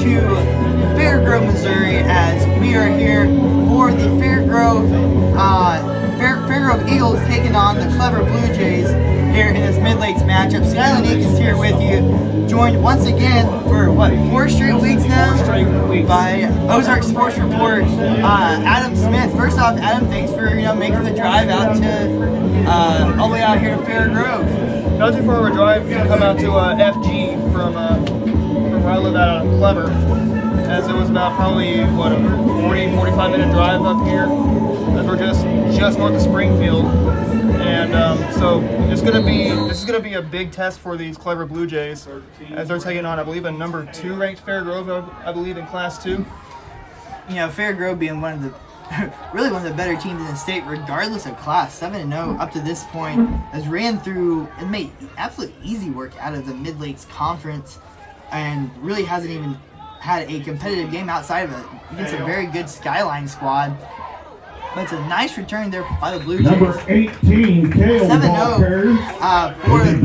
to Fairgrove, Missouri, as we are here for the Fairgrove Eagles taking on the Clever Blue Jays here in this Mid-Lakes matchup. Skyline Aiken's here with you, joined once again for what, 4 straight weeks now? 4 straight weeks. By Ozark Sports Report, Adam Smith. First off, Adam, thanks for making the drive out to all the way out here to Fairgrove. Not too far of a drive to come out to FG from where I live out of Clever, as it was about probably what, a 40-45 minute drive up here, as we're just north of Springfield, and so this is gonna be a big test for these Clever Blue Jays, as they're taking on, I believe, a number 2 ranked Fairgrove, I believe, in Class 2. You know, Fairgrove being one of the really one of the better teams in the state, regardless of class. 7-0 up to this point, has ran through and made absolute easy work out of the Mid-Lakes Conference, and really hasn't even had a competitive game outside of it against a very good Skyline squad. But it's a nice return there by the Blue Jays. Number 18, Kale 7-0 for the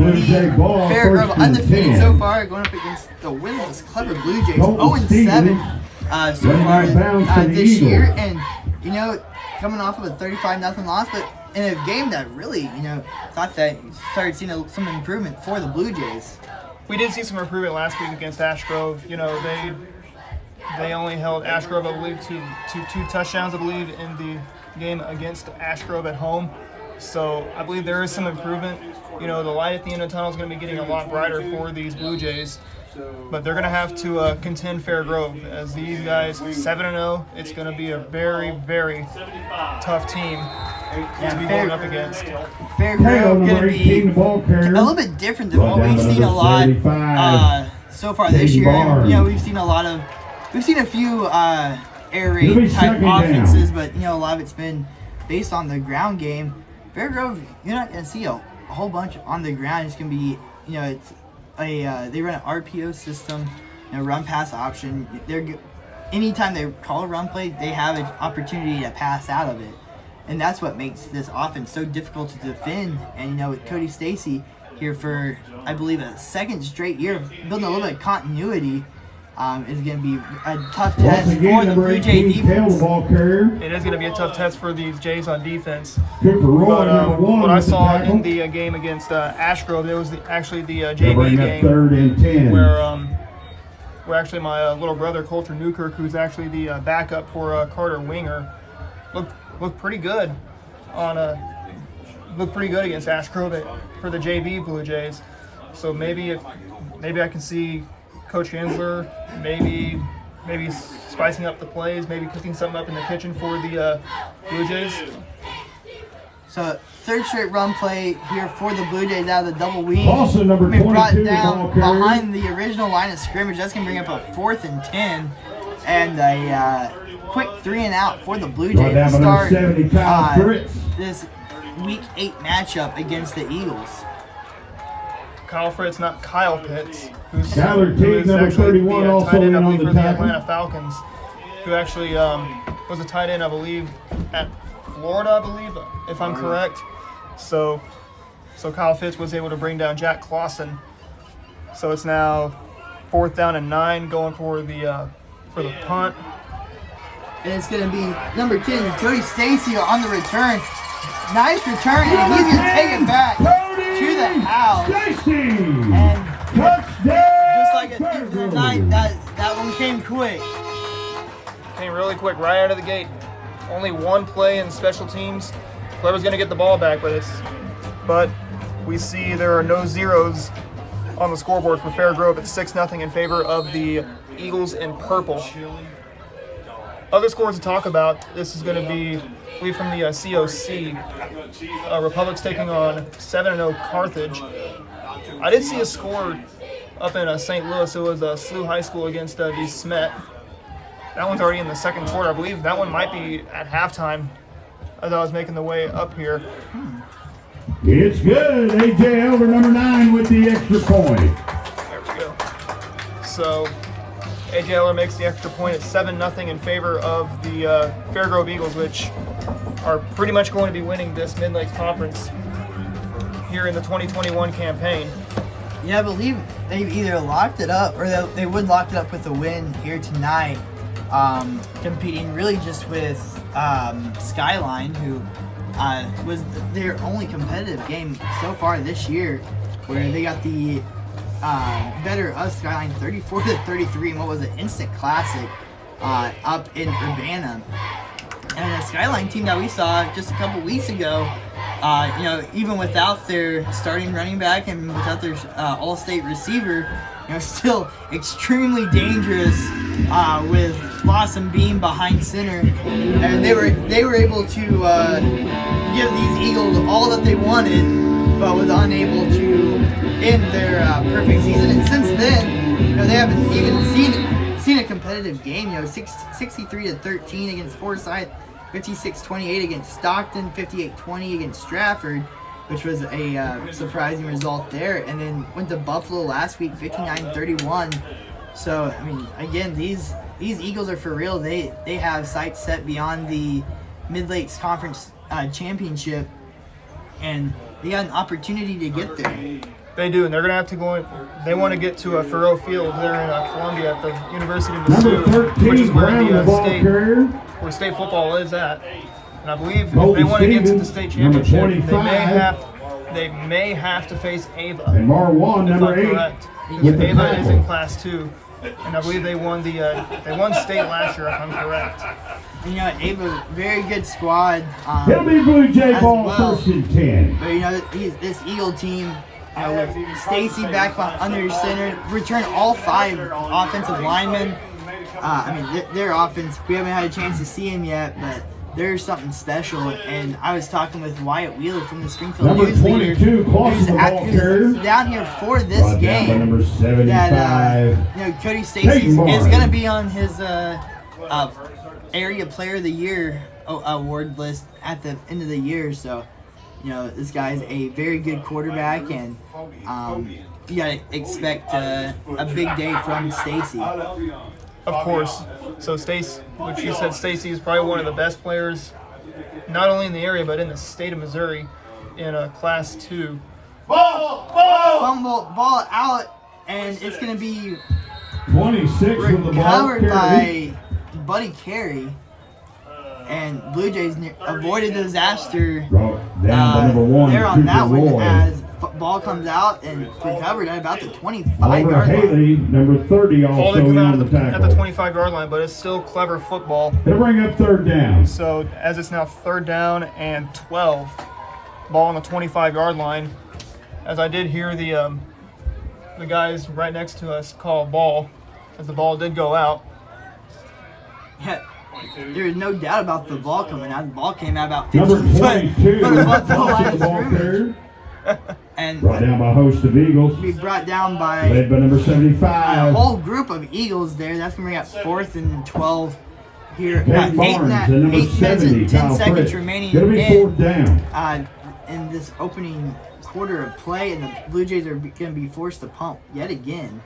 Fairgrove, undefeated so far, going up against the winless Clever Blue Jays. 0-7 so far this year, and coming off of a 35-0 loss, but in a game that really, thought that you started seeing some improvement for the Blue Jays. We did see some improvement last week against Ashgrove. They only held Ashgrove, I believe, to 2 touchdowns, I believe, in the game against Ashgrove at home. So I believe there is some improvement. The light at the end of the tunnel is going to be getting a lot brighter for these Blue Jays. But they're going to have to contend Fairgrove, as these guys 7-0. It's going to be a very, very tough team to be going up against. Fairgrove going to be a little bit different than what we've seen a lot so far this year. We've seen a few air raid type offenses, but a lot of it's been based on the ground game. Fairgrove, you're not going to see a whole bunch on the ground. It's going to be, they run an RPO system, run pass option. Anytime they call a run play, they have an opportunity to pass out of it, and that's what makes this offense so difficult to defend. And with Cody Stacy here for, I believe, a 2nd straight year, building a little bit of continuity, is going to be a tough test for the Blue Jay defense. It is going to be a tough test for these Jays on defense. But what I saw in the game against Ashgrove, it was actually the JV game where actually my little brother, Coulter Newkirk, who's actually the backup for Carter Winger, looked pretty good against Ashgrove for the JV Blue Jays. So maybe I can see Coach Hensler maybe spicing up the plays, maybe cooking something up in the kitchen for the Blue Jays. So 3rd straight run play here for the Blue Jays out of the double wing. Also number 22, brought down behind the original line of scrimmage. That's going to bring up a 4th and 10, and a quick 3-and-out for the Blue Jays to start this Week 8 matchup against the Eagles. Kyle Fritz, not Kyle Pitts, who's number 31, also tight end, I on believe, the for the tackle. Atlanta Falcons, who actually was a tight end, I believe, at Florida, I believe, if I'm correct. So Kyle Fitz was able to bring down Jack Clausen. So it's now 4th down and 9, going for the punt. And it's going to be number 10, Cody Stacy on the return. Nice return, and he's going to take it back to the house. And just like a thief in the night, that one came quick. Came really quick, right out of the gate. Only 1 play in special teams. Clever's going to get the ball back, but we see there are no zeros on the scoreboard for Fairgrove. It's 6-0 in favor of the Eagles in purple. Other scores to talk about, this is going to be, I believe, from the COC. Republic's taking on 7-0 Carthage. I did see a score up in St. Louis. It was SLU High School against the Smet. That one's already in the 2nd quarter. I believe that one might be at halftime as I was making the way up here. It's good. AJ over number 9 with the extra point. There we go. So AJ Eller makes the extra point. It's 7-0 in favor of the Fairgrove Eagles, which are pretty much going to be winning this Mid-Lakes Conference here in the 2021 campaign. Yeah, I believe they've either locked it up or they would lock it up with a win here tonight, competing really just with Skyline, who was their only competitive game so far this year, where they got the better of Skyline 34-33 in what was an instant classic up in Urbana. And the Skyline team that we saw just a couple weeks ago, you know, even without their starting running back and without their all-state receiver, you know, still extremely dangerous with Blossom Beam behind center, and they were able to give these Eagles all that they wanted, but was unable to end their perfect season. And since then, you know, they haven't even seen a competitive game. You know, 63-13 against Forsyth, 56-28 against Stockton, 58-20 against Stratford, which was a surprising result there. And then went to Buffalo last week, 59-31. So, I mean, again, these Eagles are for real. They have sights set beyond the Mid-Lakes Conference Championship, and they got an opportunity to get there. They do, and they're going to have to go in. They want to get to a Faroe Field there in Columbia at the University of Missouri, which is where the state football is at. And I believe if they want to get to the state championship, they may have to face Ava. And Marwan, number 8. Correct. Ava is in Class 2, and I believe they won state last year, if I'm correct. And, you know, Ava, very good squad. It'll be Blue Jay ball, well. 1st and 10. But, you know, this Eagle team, with Stacy back under center, returned all 5 offensive linemen. I mean, their offense, we haven't had a chance to see him yet, but there's something special. And I was talking with Wyatt Wheeler from the Springfield News Leader, who's down here for this game. Number 75. That you know, Cody Stacy is going to be on his Area Player of the Year award list at the end of the year. So, you know, this guy's a very good quarterback, and you gotta expect a big day from Stacy. Of course. So Stacy, which you said, Stacy is probably one of the best players, not only in the area but in the state of Missouri, in Class 2. Ball out, and it's gonna be 26 with the ball recovered by Buddy Carey. And Blue Jays avoided disaster there on that one as ball comes out and recovered at about the 25-yard line. Haley, number 30, also in on the tackle. At the 25-yard line, but it's still clever football. It'll bring up 3rd down. So as it's now 3rd down and 12, ball on the 25-yard line. As I did hear the guys right next to us call ball, as the ball did go out. Yeah. There is no doubt about the ball coming out. The ball came out about 15 feet from the line of scrimmage. And brought down by a host of Eagles. Be brought down by led by number 75. A whole group of Eagles there. That's going to bring up 4th and 12 here. Eight minutes and 10 seconds remaining in this opening quarter of play, and the Blue Jays are going to be forced to pump yet again.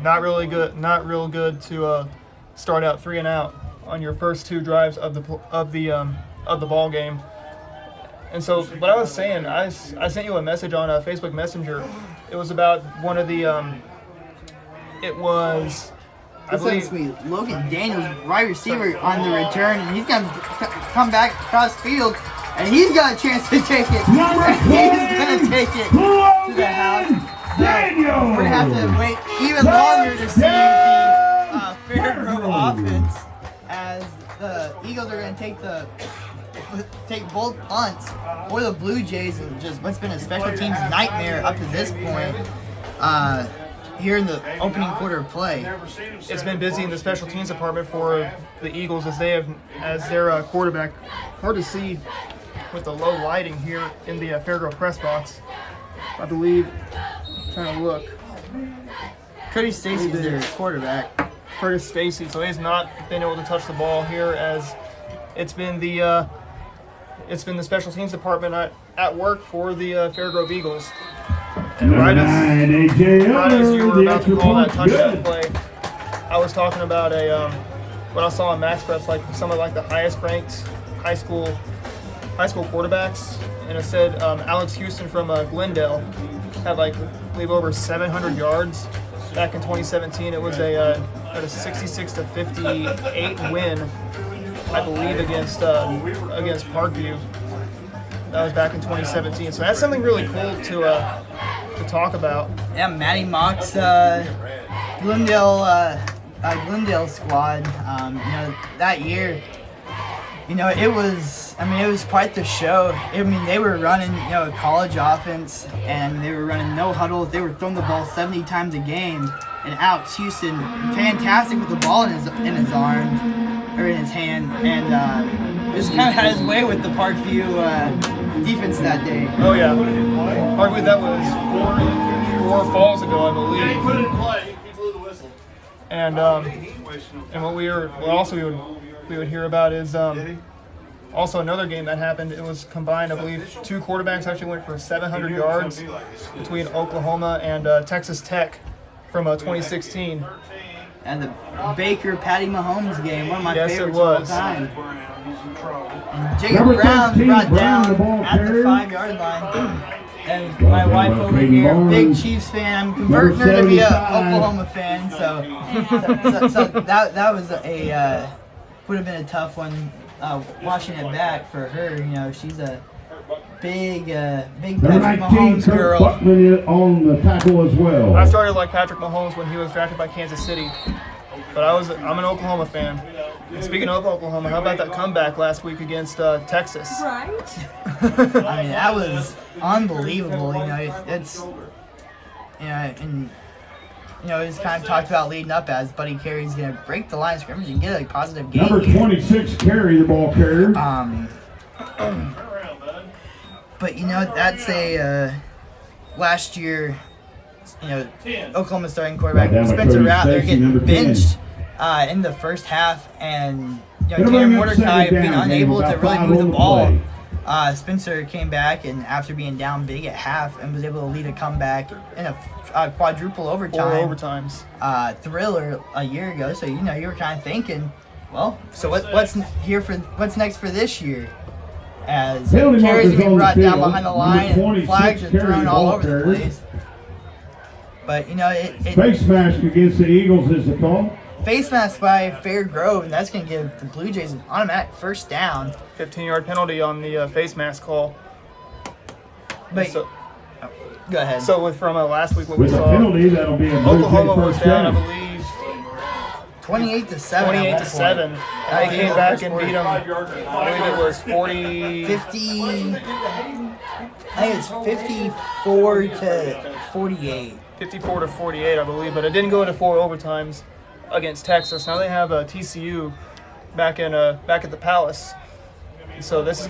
Not really good. Not real good to start out 3 and out on your first 2 drives of the ball game. And so, what I was saying, I sent you a message on Facebook Messenger. It was about one of the, I believe, Logan Daniels, wide receiver, on the return, and he's going to come back across field, and he's got a chance to take it. He's going to take it to the house. Daniels! We're going to have to wait even longer to see the Fairgrove offense, as the Eagles are going to take both punts for the Blue Jays, and just what's been a special teams nightmare up to this point here in the opening quarter of play. It's been busy in the special teams department for the Eagles as their quarterback. Hard to see with the low lighting here in the Fairgrove press box. I believe, trying to look. Cody Stacy is their quarterback. Curtis Stacy, so he's not been able to touch the ball here, as it's been the special teams department at work for the Fairgrove Eagles. And right as you were about to call that touchdown play, I was talking about what I saw on Max Preps, like some of the highest ranked high school high school quarterbacks, and it said Alex Houston from Glendale had like, I believe, over 700 yards back in 2017. It was a 66-58 win, I believe, against Parkview. That was back in 2017. So that's something really cool to talk about. Yeah, Matty Mock's Glendale squad. That year, it was quite the show. They were running, a college offense, and they were running no huddles. They were throwing the ball 70 times a game. And Alex Houston, fantastic with the ball in his arm, or in his hand, and just kind of had his way with the Parkview defense that day. Oh yeah, Parkview, that was four falls ago, I believe. He put it in play. He blew the whistle. And what we would hear about is also another game that happened. It was combined, I believe, 2 quarterbacks actually went for 700 yards between Oklahoma and Texas Tech from 2016. And the Baker Patty Mahomes game, one of my favorites of all time. And Jacob Brown brought down at the 5-yard line. And my wife over here, big Chiefs fan. I'm converting her to be a Oklahoma fan, so that was would have been a tough one watching it back for her. She's a big Patrick Mahomes girl. On the tackle as well. I started like Patrick Mahomes when he was drafted by Kansas City, but I'm an Oklahoma fan. And speaking of Oklahoma, how about that comeback last week against Texas? Right. That was unbelievable. It's it's kind of talked about leading up as Buddy Carey's going to break the line of scrimmage and get a positive game. Number 26 Carey, the ball carrier. But that's a last year. Oklahoma starting quarterback Spencer Rattler getting benched in the first half, and Tanner Mordecai being unable to really move the ball. Spencer came back, and after being down big at half, and was able to lead a comeback in a quadruple overtime 4 overtimes thriller a year ago. So you were kind of thinking, well, so what's next for this year? As Carey's being brought down behind the line and flags are thrown all over the place. But face mask against the Eagles is the call. Face mask by Fair Grove, and that's going to give the Blue Jays an automatic first down. 15-yard penalty on the face mask call. But go ahead. So from last week, what we With saw, a penalty, that'll be a Oklahoma was down, I down. believe, 28-7. 28-7. They came back and beat them. I believe it was 50. I think it's 54-48. 54-48, I believe, but it didn't go into 4 overtimes against Texas. Now they have TCU back at the Palace. So this is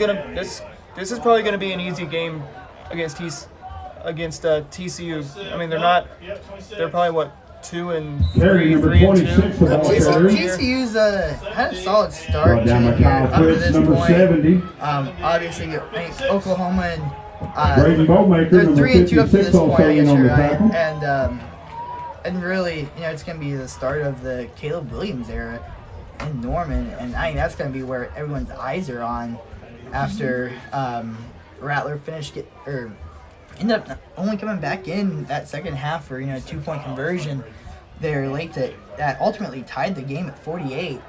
probably gonna be an easy game against TCU. I mean, they're probably what, 2-3, 3-2. TCU's had a solid start to the year up to this number point. 70. Obviously, I think Oklahoma and they're 3-2 up to this point, I guess you're right. tackle. And really, it's going to be the start of the Caleb Williams era in Norman, and I think that's going to be where everyone's eyes are on after Rattler ended up only coming back in that second half for a 2-point conversion there late that ultimately tied the game at 48.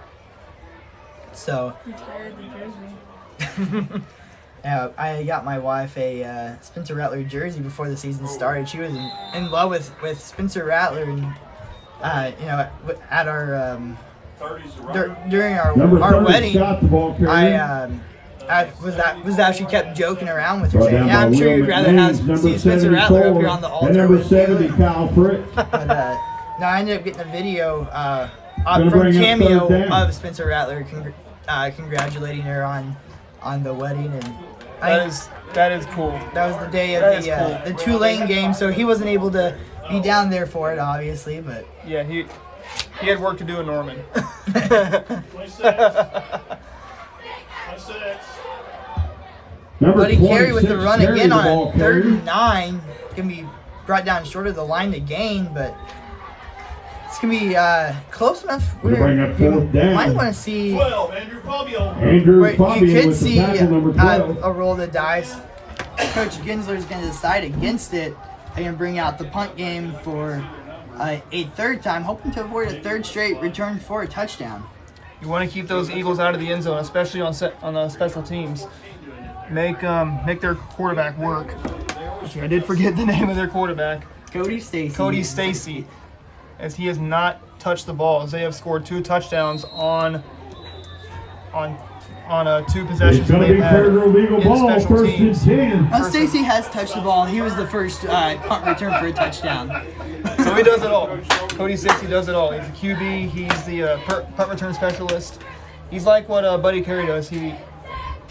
So. Retired the jersey. I got my wife a Spencer Rattler jersey before the season started. She was in love with Spencer Rattler, and at our during our wedding, I was actually kept joking around with her, saying, "Yeah, I'm sure you'd rather see Spencer Rattler up here on the altar." Number 70, Kyle Frick. But no, I ended up getting a video from Cameo of Spencer Rattler congratulating her on the wedding, and that is cool. That was the day of the Tulane game, so he wasn't able to be down there for it, obviously. But yeah, he had work to do in Norman. 26. Buddy Carey with the run again on a 3rd and 9. It's gonna be brought down short of the line to gain, but it's going to be close enough. We're bring up fourth down. Might want to see. 12, Andrew Fabio. Andrew Fabio you could with see the tackle, number 12. a roll of the dice. Coach Ginsler's going to decide against it and bring out the punt game for a third time, hoping to avoid a third straight return for a touchdown. You want to keep those Eagles out of the end zone, especially on the special teams. Make their quarterback work. I did forget the name of their quarterback. Cody Stacy. Cody Stacy, as he has not touched the ball, as they have scored 2 touchdowns on 2 possessions It's going to be had Fairgrove Eagle in ball, special first teams. and 10. Stacy has touched the ball. He was the first punt return for a touchdown. So he does it all. Cody Stacy does it all. He's a QB. He's the punt return specialist. He's like what Buddy Carey does. He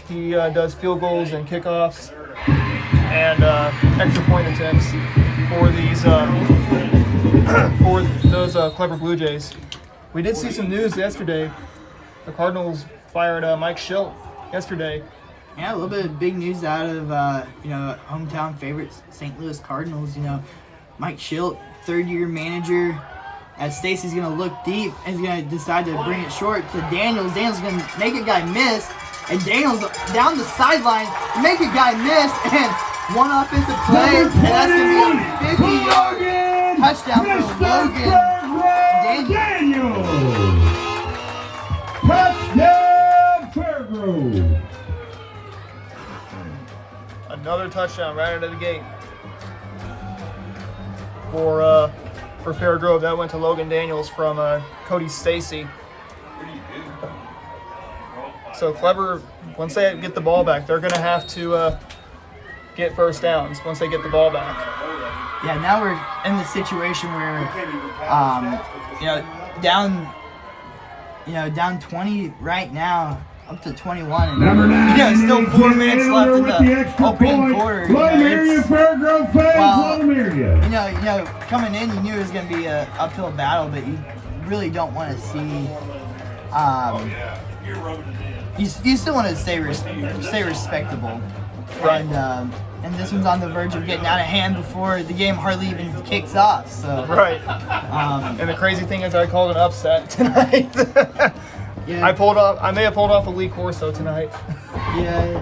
does field goals and kickoffs and extra point attempts for these for those clever Blue Jays. We did see some news yesterday. The Cardinals fired Mike Schilt yesterday. Yeah, a little bit of big news out of hometown favorites, St. Louis Cardinals. Mike Schilt, third-year manager. As Stacy's going to look deep and he's going to decide to bring it short to Daniels. Daniels going to make a guy miss. And Daniels down the sideline, make a guy miss. And one offensive play. And that's going to be a 50-yard touchdown for Logan Daniels. Touchdown, Fairgrove. Another touchdown right out of the gate for Fairgrove. That went to Logan Daniels from Cody Stacy. So Clever, once they get the ball back, they're going to have to get first downs once they get the ball back. Yeah, now we're in the situation where, down 20 right now, up to 21. And, Number 9. Still 4 minutes left in the opening quarter. Fairgrove fans, Coming in, you knew it was going to be an uphill battle, but you really don't want to see. You still want to stay respectable, Right. And this one's on the verge of getting out of hand before the game hardly even kicks off. So Right. And the crazy thing is, I called an upset tonight. yeah, I may have pulled off a Lee Corso tonight. Yeah,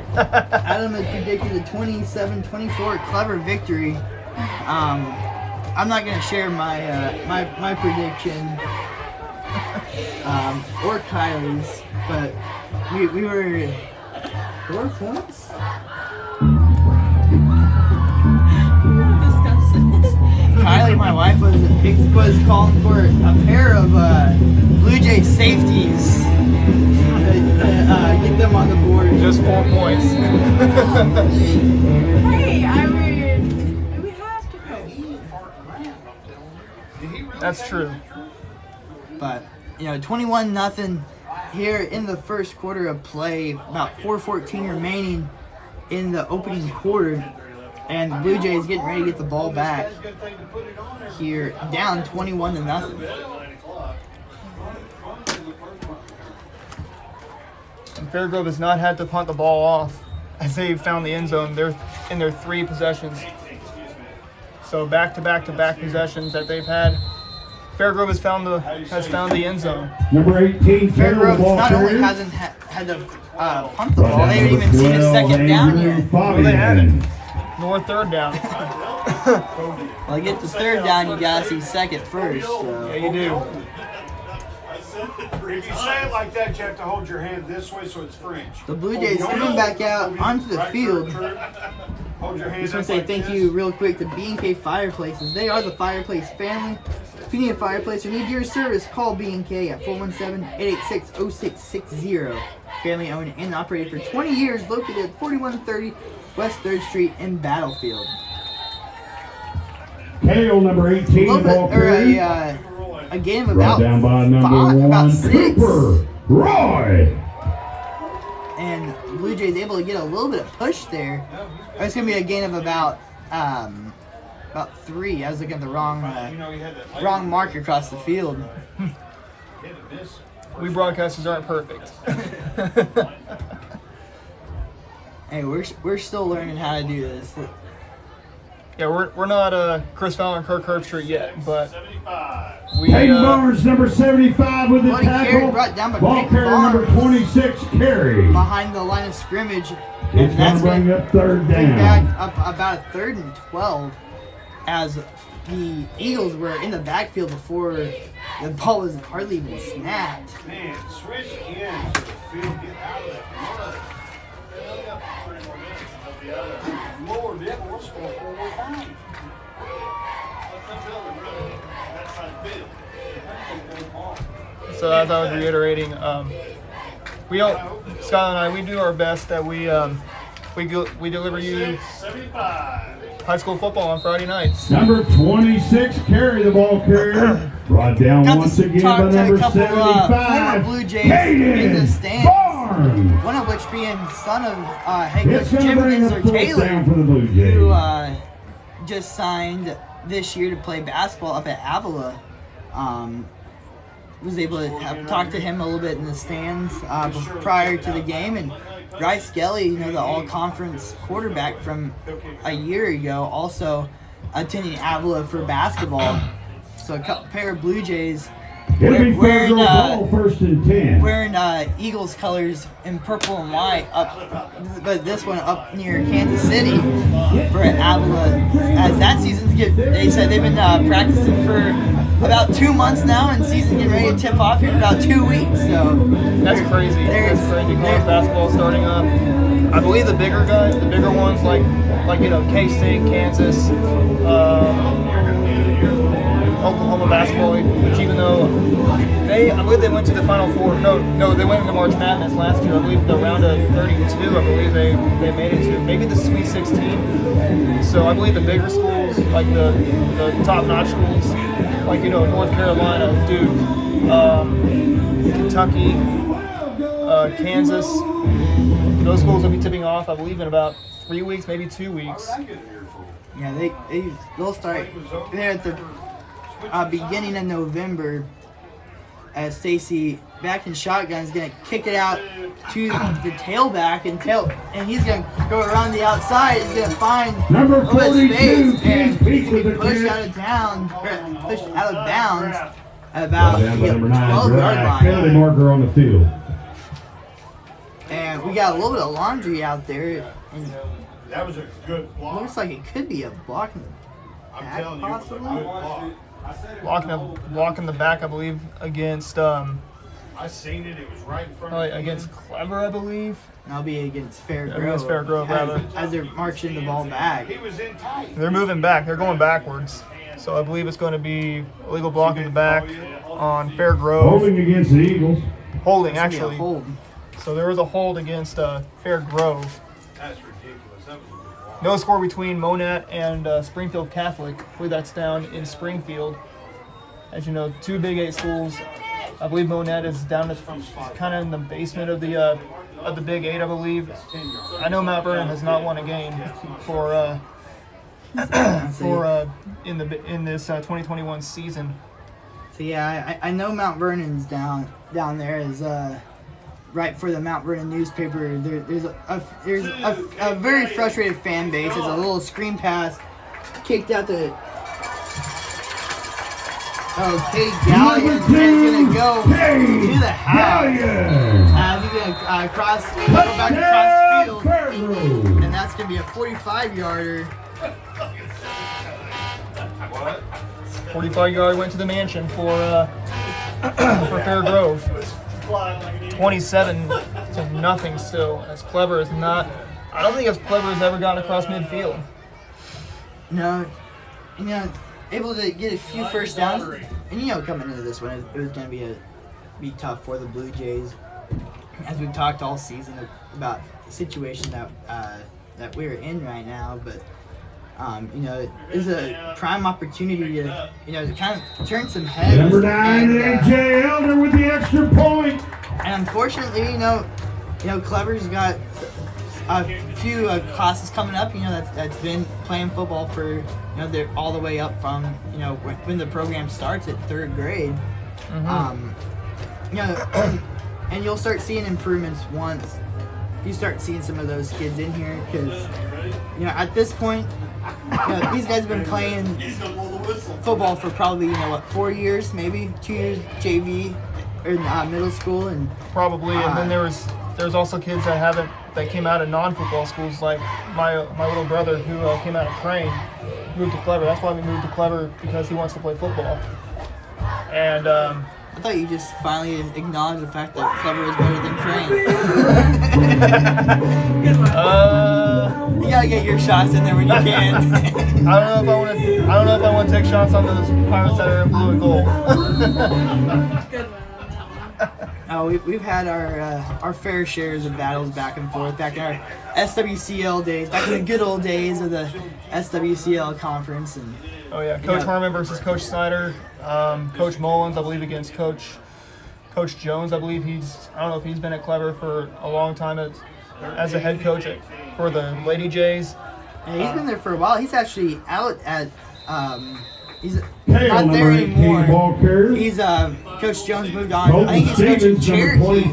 Adam had predicted a 27-24 Clever victory. I'm not gonna share my prediction or Kylie's, but we were 4 points. Kylie, my wife, was calling for a pair of Blue Jay safeties to get them on the board. Just 4 points. Hey, we have to go. That's true. But 21-0 here in the first quarter of play. About 4:14 remaining in the opening quarter, and the Blue Jays getting ready to get the ball back here, down 21-0. And Fairgrove has not had to punt the ball off as they've found the end zone. They're in their 3 possessions. So back-to-back-to-back possessions that they've had. Fairgrove has found the end zone. Number 18, Fairgrove not only hasn't had to punt the ball, they haven't even seen a second down yet. No, they haven't. Nor third down. Well, to get to third down, you gotta see second first. So. Yeah, you do. If you say it like that, you have to hold your hand this way so it's French. The Blue Jays coming back out onto the field. Hold your hand Just want up to say like thank this. you real quick to B&K Fireplaces. They are the Fireplace family. If you need a fireplace or need your service, call B&K at 417-886-0660. Family owned and operated for 20 years, located at 4130 West 3rd Street in Battlefield. KO number 18, ball carried. A game of Brought about down by number 1, 6. Cooper Roy. And Blue Jays able to get a little bit of push there. It's going to be a gain of about 3. I was looking at the wrong mark across the field. We broadcasters aren't perfect. Hey, we're still learning how to do this. Yeah, we're not Chris Fowler and Kirk Herbstreit yet, but we Hayden Barnes, number 75 with the tackle. Brought down by Ball Peyton carrier number Barnes 26, Carey. behind the line of scrimmage. It's going to bring up third down. Back up about a 3rd and 12 as the Eagles were in the backfield before the ball was hardly even snapped. Man, switch in to the field. Get out of that mud. Lord, yeah, we'll score 4 more times. So as I was reiterating, we all, Scott and I, we do our best that we deliver you high school football on Friday nights. Number 26, Carey, the ball carrier. Brought down once again by number 75. Former Blue Jays in the stands. Barnes. One of which being son of head coach Jim bring Ginsler up Taylor, down for the Blue Jays. who just signed this year to play basketball up at Avila. Was able to talk to him a little bit in the stands prior to the game, and Bryce Gelly, the all-conference quarterback from a year ago, also attending Avila for basketball. So a pair of Blue Jays wearing first and 10. wearing Eagles colors in purple and white but this one up near Kansas City for Avila. As that season's they said they've been practicing for about 2 months now, and season's getting ready to tip off here in about 2 weeks. So that's crazy. That's crazy. College basketball starting up. I believe the bigger guys, the bigger ones like K-State, Kansas, Oklahoma basketball, which even though I believe they went to the Final Four. No, they went into March Madness last year. I believe the round of 32. I believe they made it to maybe the Sweet 16. So I believe the bigger schools, like the top-notch schools, like North Carolina, Duke, Kentucky, Kansas, those schools will be tipping off. I believe in about 3 weeks, maybe 2 weeks. Yeah, they'll start there at the beginning of November. As Stacy back in shotgun is going to kick it out to the tailback, and he's going to go around the outside. He's going to find number 42 space and pushed out of bounds about 12-yard line. Penalty marker on the field. And we got a little bit of laundry out there, and That was a good block. looks like it could be a block in the I'm back, telling you, it was a possibly. good block. Blocking the back, I believe, against I seen it. It was right in front of me. against Clever, I believe. And I'll be against Fair Grove. Against Fair Grove, rather. As they're marching the ball back. He was in tight. They're moving back. They're going backwards. So I believe it's going to be illegal blocking the back on Fair Grove. Holding against the Eagles. Holding, It's gonna be a actually. hold. So there was a hold against Fair Grove. That's ridiculous. That was a good block. No score between Monat and Springfield Catholic. I believe that's down in Springfield. As you know, 2 Big 8 schools. I believe Monat is down kind of in the basement of the Big 8, I believe. I know Mount Vernon has not won a game in this 2021 season. So yeah, I know Mount Vernon's down there is right for the Mount Vernon newspaper. There's a very frustrated fan base. There's a little screen pass kicked out to Cade Gallion, and he's gonna go to the house. He's gonna go back across the field, and that's gonna be a 45-yarder. 45-yard went to the mansion for Fair Grove. 27-0 still. As Clever is not. I don't think as Clever has ever gotten across midfield. No, able to get a few first downs, and coming into this one, it was going to be tough for the Blue Jays, as we've talked all season about the situation that we're in right now. But it's a prime opportunity to kind of turn some heads. Number 9, AJ Elder with the extra point. And unfortunately, Clever's got a few classes coming up, that's been playing football for, they're all the way up from, when the program starts at 3rd grade. Mm-hmm. And you'll start seeing improvements once you start seeing some of those kids in here, because, at this point, these guys have been playing football for probably 4 years, maybe 2 years JV or in middle school, and probably. And then there's also kids that came out of non-football schools, like my little brother who came out of Crane, moved to Clever. That's why we moved to Clever, because he wants to play football. And I thought you just finally acknowledged the fact that Clever is better than Crane. You gotta get your shots in there when you can. I don't know if I want to take shots on those Pirates that are in blue and gold. Good one. Oh, we've had our fair shares of battles back and forth, back in our SWCL days, back in the good old days of the SWCL conference. And oh yeah, Coach Harmon versus Coach Snyder, Coach Mullins, I believe, against Coach Jones. I believe I don't know if he's been at Clever for a long time as a head coach for the Lady Jays. Yeah, he's been there for a while. He's actually out at he's not there anymore. He's Coach Jones moved on. I think he's coaching Cherokee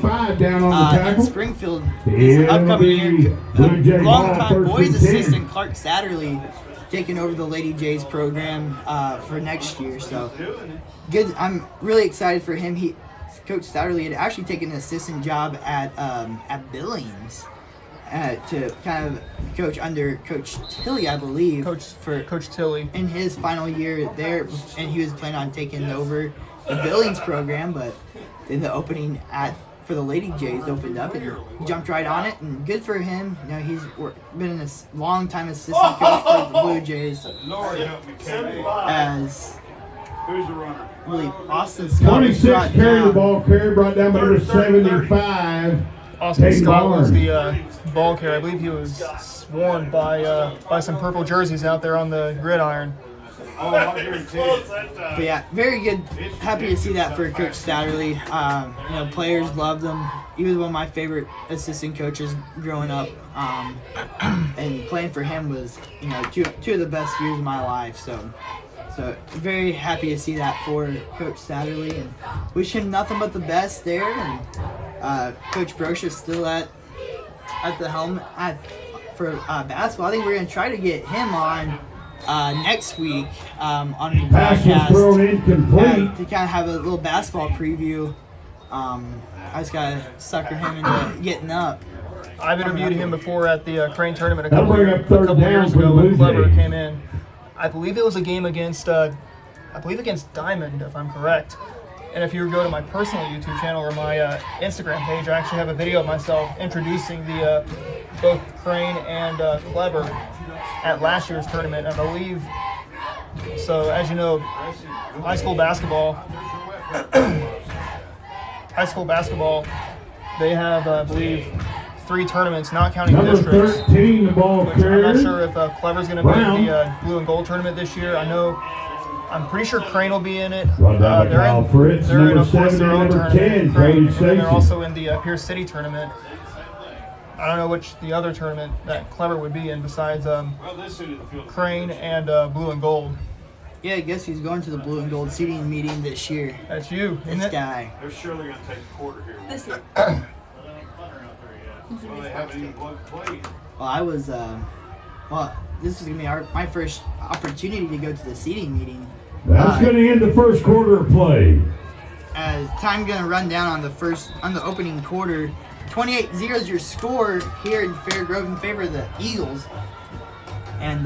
in Springfield this upcoming year. Longtime boys assistant Clark Satterley taking over the Lady Jays program for next year. So good. I'm really excited for him. Coach Satterley had actually taken an assistant job at Billings to kind of coach under Coach Tilley, I believe. Coach Tilley. In his final year there, and he was planning on taking over the Billings program, but then the opening for the Lady Jays opened up, and he jumped right on it, and good for him. He's been a long-time assistant coach for the Blue Jays. As who's the runner? Really, Austin Scott 26 carried the ball carrier, brought down by number 75. Austin Scott was the ball carrier. I believe he was sworn by some purple jerseys out there on the gridiron. But yeah, very good. Happy to see that for Coach Satterley. Players loved him. He was one of my favorite assistant coaches growing up, and playing for him was two of the best years of my life. So very happy to see that for Coach Satterley, and wish him nothing but the best there. And Coach Broch's still at the helm for basketball. I think we're gonna try to get him on next week on the broadcast to kind of have a little basketball preview. I just gotta sucker him into getting up. I've interviewed him before at the Crane tournament a couple years ago when Clever came in. I believe it was a game against Diamond, if I'm correct. And if you go to my personal YouTube channel or my Instagram page, I actually have a video of myself introducing the both Crane and Clever at last year's tournament, I believe. So as you know, high school basketball, they have, I believe, 3 tournaments, not counting districts. 13, the ball carrier. I'm not sure if Clever's going to make the blue and gold tournament this year. I'm pretty sure Crane will be in it. They're in, of course, their own tournament. And then they're also in the Pierce City tournament. I don't know which the other tournament that Clever would be in besides Crane and blue and gold. Yeah, I guess he's going to the blue and gold seating meeting this year. That's you, isn't this it? Guy. They're surely going to take a quarter here. This year. Well, they haven't even played. Well, I was, this is going to be my first opportunity to go to the seating meeting. That's going to end the first quarter of play. As time going to run down on the opening quarter. 28-0 is your score here in Fair Grove in favor of the Eagles. And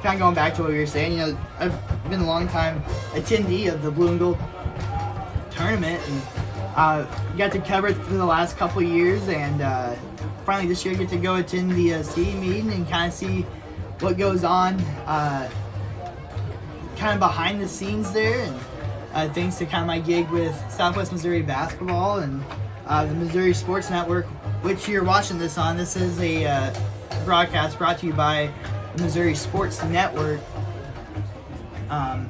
kind of going back to what you were saying, I've been a long time attendee of the blue and gold tournament, and got to cover it for the last couple of years, and finally this year get to go attend the seating meeting and kind of see what goes on kind of behind the scenes there, and thanks to kind of my gig with Southwest Missouri Basketball and the Missouri Sports Network, which you're watching this on. This is a broadcast brought to you by the Missouri Sports Network. Going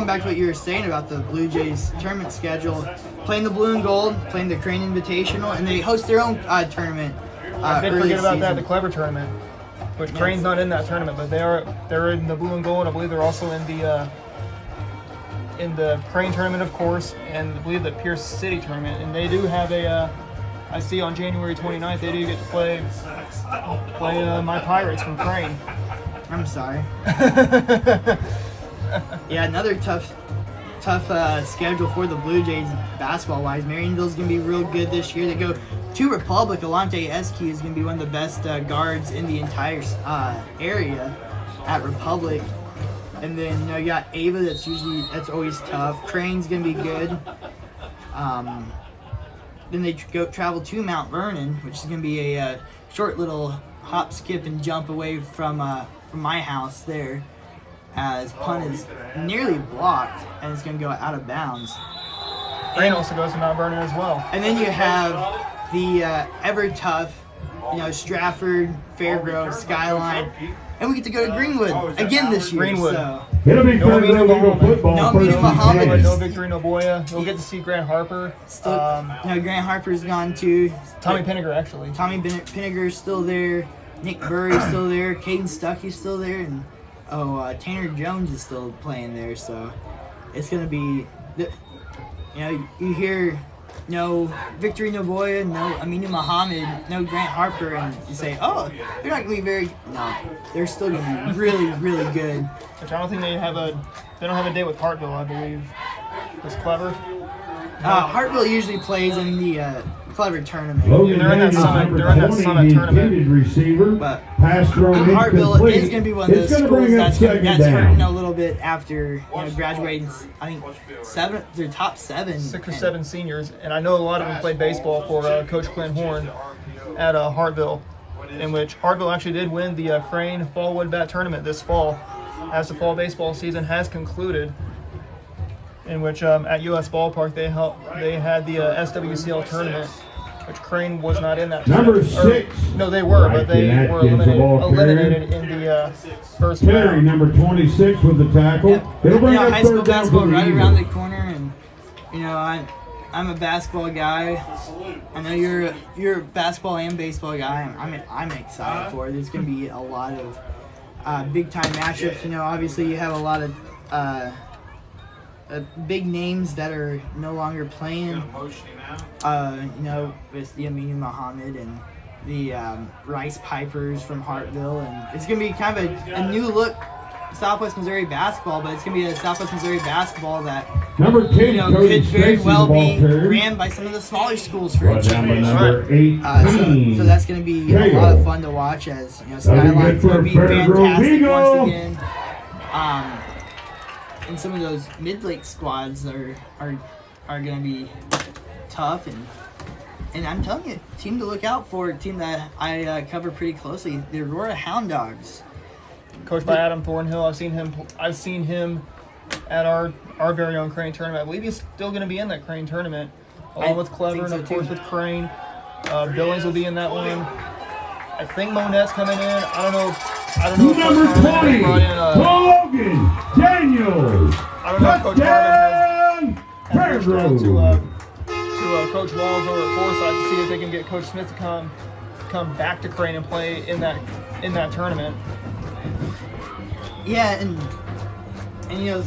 back to what you were saying about the Blue Jays tournament schedule, playing the blue and gold, playing the Crane Invitational, and they host their own tournament. I did forget about that, the Clever tournament. But Crane's not in that tournament, but they're in the blue and gold. I believe they're also in the Crane tournament, of course, and I believe the Pierce City tournament. And they do have I I see on January 29th they do get to play my Pirates from Crane. I'm sorry. Yeah, another tough schedule for the Blue Jays basketball-wise. Marionville's going to be real good this year. They go to Republic. Alante Eskew is going to be one of the best guards in the entire area at Republic. And then, you know, you got Ava. That's always tough. Crane's going to be good. Then they travel to Mount Vernon, which is going to be a short little hop, skip, and jump away from my house there, as punt is nearly blocked and it's going to go out of bounds. Crane also goes to Mount Vernon as well. And then you have the ever tough, you know, Stratford, Fairgrove, Skyline, and we get to go to Greenwood again this year. Greenwood. So. It'll be No meeting Fairgrove football. No first meeting Muhammad. game. No Victory, no Boya. You'll get to see Grant Harper. Still, you know, Grant Harper's gone too. Tommy Pinniger, actually. Tommy Pinniger's still there. Nick Burry's still there. Caden Stuckey's still there. And Tanner Jones is still playing there. So it's going to be, you know, you hear no Victory Novoya, no Aminu Muhammad, no Grant Harper, and you say, oh, they're not going to be very, no, they're still going to be really, really good. Which I don't think they don't have a date with Hartville, I believe. It's Clever. Hartville usually plays in the Clever tournament. Logan They're in that Daniels, Summit number 20, the tournament. intended receiver. But Pass thrown Hartville incomplete. is going to be one of It's those gonna schools bring up that's second hurting down. a little bit after, you know, graduating. I think their top 7. 6 or 7 seniors, and I know a lot of them played baseball for Coach Clint Horn at Hartville, in which Hartville actually did win the Crane Fall Wood Bat Tournament this fall, as the fall baseball season has concluded, in which at US Ballpark they had the SWCL tournament, which Crane was not in that Number tournament. 6. No, they were, but they Atkins, were the ball eliminated in the first Terry, round. number 26 with the tackle. Yep. It'll bring You know, up high school third down basketball for the right Eagles. around the corner, and you know, I'm a basketball guy. I know you're a basketball and baseball guy. I'm excited for it. There's gonna be a lot of big time matchups. You know, obviously you have a lot of big names that are no longer playing. You know, with the Aminu Muhammad and the Rice Pipers from Hartville, and it's gonna be kind of a new look Southwest Missouri basketball, but it's gonna be a Southwest Missouri basketball that, Number 10, you know, Cody could very Stacy, well the ball be carrier. ran by some of the smaller schools for a Brought down by change. number 18. So that's going to be a lot of fun to watch, as you know, That'll be good Skyline's for going to be Fairgrove fantastic Eagle. once again. And some of those mid-lake squads are going to be tough, and I'm telling you, team to look out for, a team that I cover pretty closely, the Aurora Hound Dogs. Coached by Adam Thornhill. I've seen him at our very own Crane tournament. I believe he's still going to be in that Crane tournament, along with Clever and of course with Crane. Billings will be in that one. I think Monette's coming in. I don't know if Number Coach Harmon 20, brought in Logan Daniels. I don't know if Coach Harmon has reached out Fairgrove. to Coach Walls over at Forsyth to see if they can get Coach Smith to come back to Crane and play in that tournament. Yeah, and you know,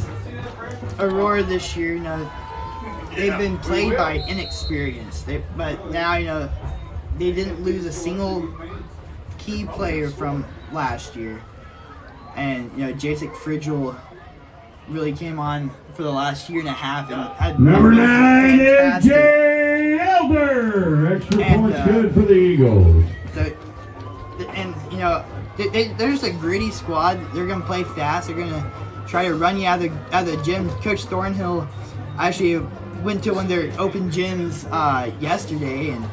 Aurora this year, you know, they've been played by inexperience. But now, you know, they didn't lose a single key player from last year. And, you know, Jacek Frigel really came on for the last year and a half. And had Number 9 is fantastic. Jay Elder. Extra And, points good for the Eagles. So, and, you know, they're just a gritty squad. They're going to play fast. They're going to try to run you out of the gym. Coach Thornhill actually went to one of their open gyms yesterday and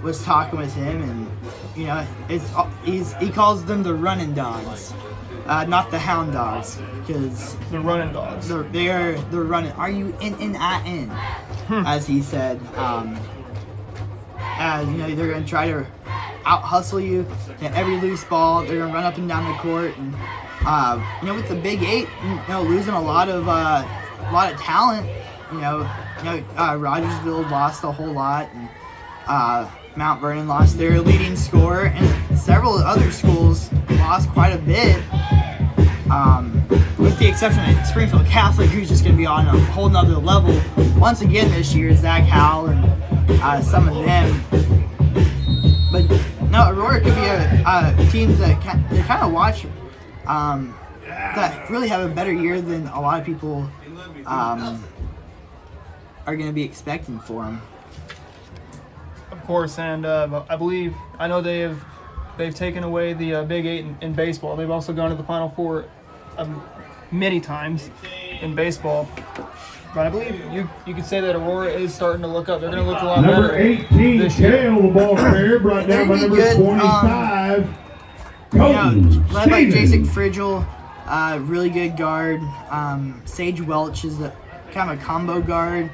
was talking with him, and you know, he calls them the running dogs, not the hound dogs, because The running dogs. they're running. RUNNIN, as he said. As you know, they're going to try to out hustle you to every loose ball. They're going to run up and down the court, and you know, with the Big 8, you know, losing a lot of talent. You know, Rogersville lost a whole lot, and Mount Vernon lost their leading scorer, and several other schools lost quite a bit. With the exception of Springfield Catholic, who's just going to be on a whole nother level once again this year. Zach Howell and some of them. But no, Aurora could be a team that they kind of watch that really have a better year than a lot of people are going to be expecting for them. Of course, and I know they've taken away the Big Eight in baseball. They've also gone to the Final Four many times in baseball. But I believe you could say that Aurora is starting to look up. They're going to look a lot better. Number 18, this year. Kale, the ball carrier, brought down by number 25. Led by Jason Frigel, really good guard. Sage Welch is kind of a combo guard.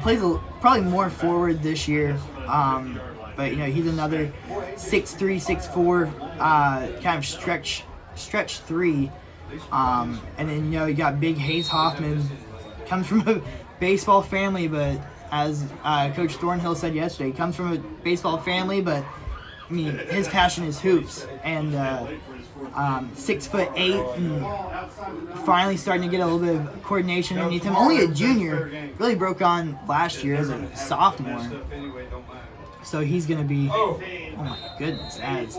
Plays probably more forward this year. But he's another 6'3", 6'4", kind of stretch three. And then you got Big Hayes Hoffman, comes from a baseball family, but as Coach Thornhill said yesterday, comes from a baseball family, but I mean his passion is hoops, and 6'8", and finally starting to get a little bit of coordination underneath him. Only a junior, really broke on last year as a sophomore. So he's going to be, oh my goodness, as,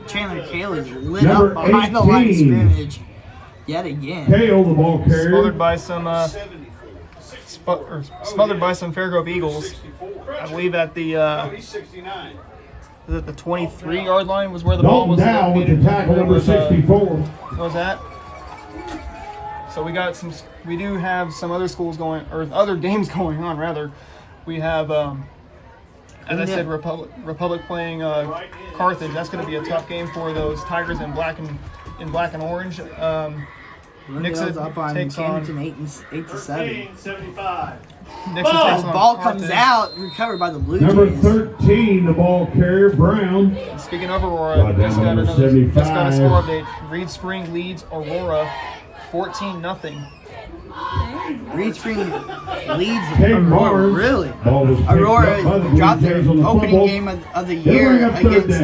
Chandler Kale is lit up behind the line of scrimmage yet again. Kale, the ball carrier. Smothered by some Fairgrove Eagles. I believe at the 23-yard line was where the ball was down located. With the tackle number 64. What was that? So we do have some other schools going, or other games going on rather. We have, as I said, Republic playing Carthage. That's going to be a tough game for those Tigers in black and orange. Nixon up on Camden 8-7. 75. The ball comes out, recovered by the Blue Jays. Number 13, the ball carrier, Brown. And speaking of Aurora, just got a score update. Reed Spring leads Aurora 14-0. Reed Spring leads Aurora, really. Aurora dropped their opening game of the year against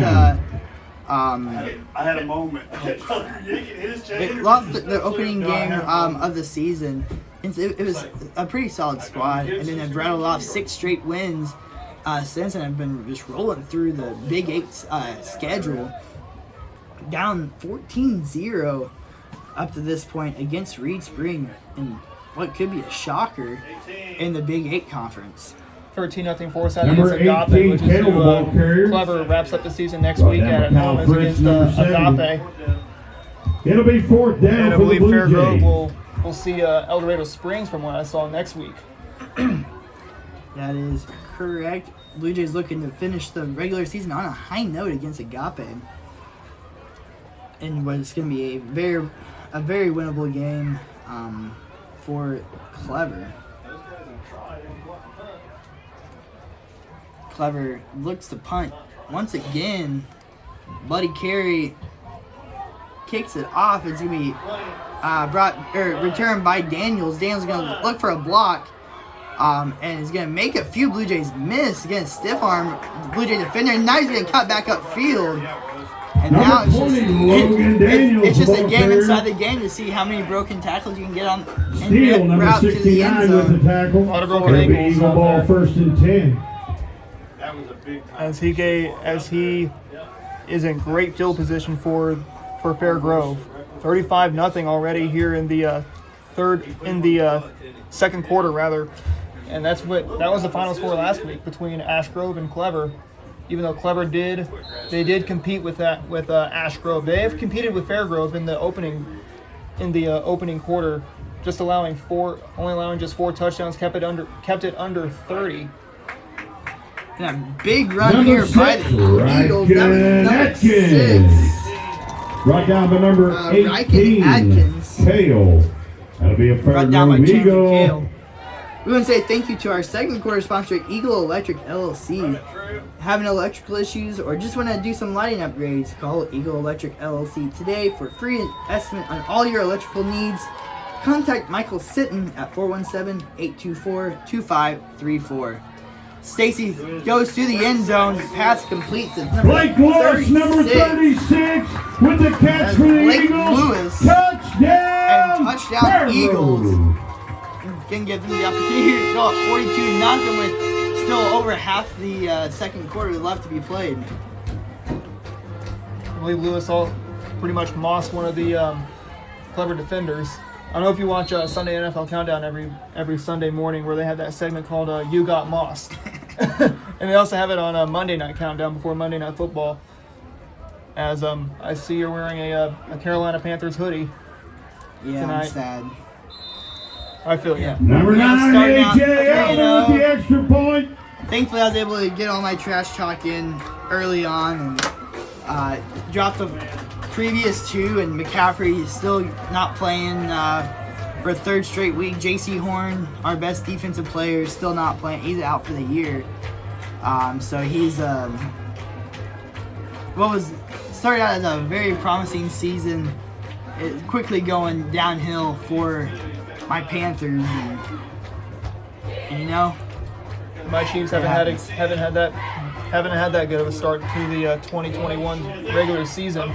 I had a moment. They lost the opening game of the season. It was a pretty solid squad, and then they've rattled off 6 straight wins since, and have been just rolling through the Big Eight schedule. Down 14-0 up to this point against Reed Spring, in what could be a shocker in the Big Eight conference. 13-0 Forsyth against Agape, which is who Clever wraps up the season next week at home against Agape. It'll be 4th down. And I believe Fairgrove will see El Dorado Springs from what I saw next week. That is correct. Blue Jays looking to finish the regular season on a high note against Agape, and what's going to be a very winnable game for Clever. Clever looks to punt once again. Buddy Carey kicks it off. It's going to be returned by Daniels. Daniels going to look for a block, and is going to make a few Blue Jays miss. Again, stiff arm Blue Jay defender, and now he's going to cut back upfield. And now it's just a game inside the game to see how many broken tackles you can get on and get route to the end zone. With the tackle. A lot of broken ankles. Eagle ball 1st and 10. That was a big time. As he is in great field position for Fairgrove. 35-0 already here in the second quarter rather, and that was the final score last week between Ash Grove and Clever. Even though Clever did compete with Ash Grove. They have competed with Fairgrove in the opening quarter, just only allowing just 4 touchdowns, kept it under 30. And a big run here by the Eagles. That was number 6. Brought down by number 18, Atkins. Kale. That'll be a Fairgrove Eagle. We want to say thank you to our second quarter sponsor, Eagle Electric LLC. Having electrical issues or just want to do some lighting upgrades, call Eagle Electric LLC today for free estimate on all your electrical needs. Contact Michael Sitton at 417-824-2534. Stacy goes to the end zone. Pass complete to Blake Lewis, number 36, with the catch for the Eagles. Lewis. Touchdown! And touchdown Eagles. Didn't give them the opportunity to go up 42-0 with still over half the second quarter left to be played. I believe Lewis all pretty much mossed one of the clever defenders. I don't know if you watch Sunday NFL Countdown every Sunday morning where they have that segment called You Got Mossed. And they also have it on Monday Night Countdown before Monday Night Football. As I see you're wearing a Carolina Panthers hoodie tonight. I'm sad. I feel you. Number 9, AJ Allen with the extra point. Thankfully, I was able to get all my trash talk in early on and drop the previous 2. And McCaffrey is still not playing for a 3rd straight week. J.C. Horn, our best defensive player, is still not playing. He's out for the year. So he's started out as a very promising season. It's quickly going downhill for my Panthers, and you know, my Chiefs haven't had that good of a start to the 2021 regular season.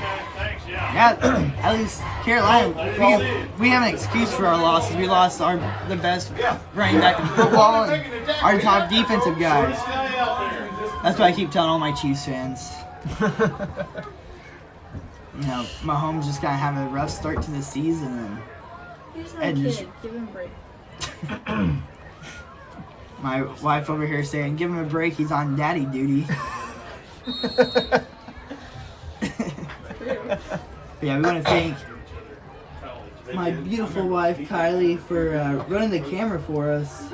Yeah, at least Carolina, we have an excuse for our losses. We lost the best running back in football and our top defensive guys. That's what I keep telling all my Chiefs fans. You know, Mahomes just gotta have a rough start to the season, He's not a kid. Give him a break. My wife over here saying, "Give him a break. He's on daddy duty." Yeah, we want to thank my beautiful wife Kylie for running the camera for us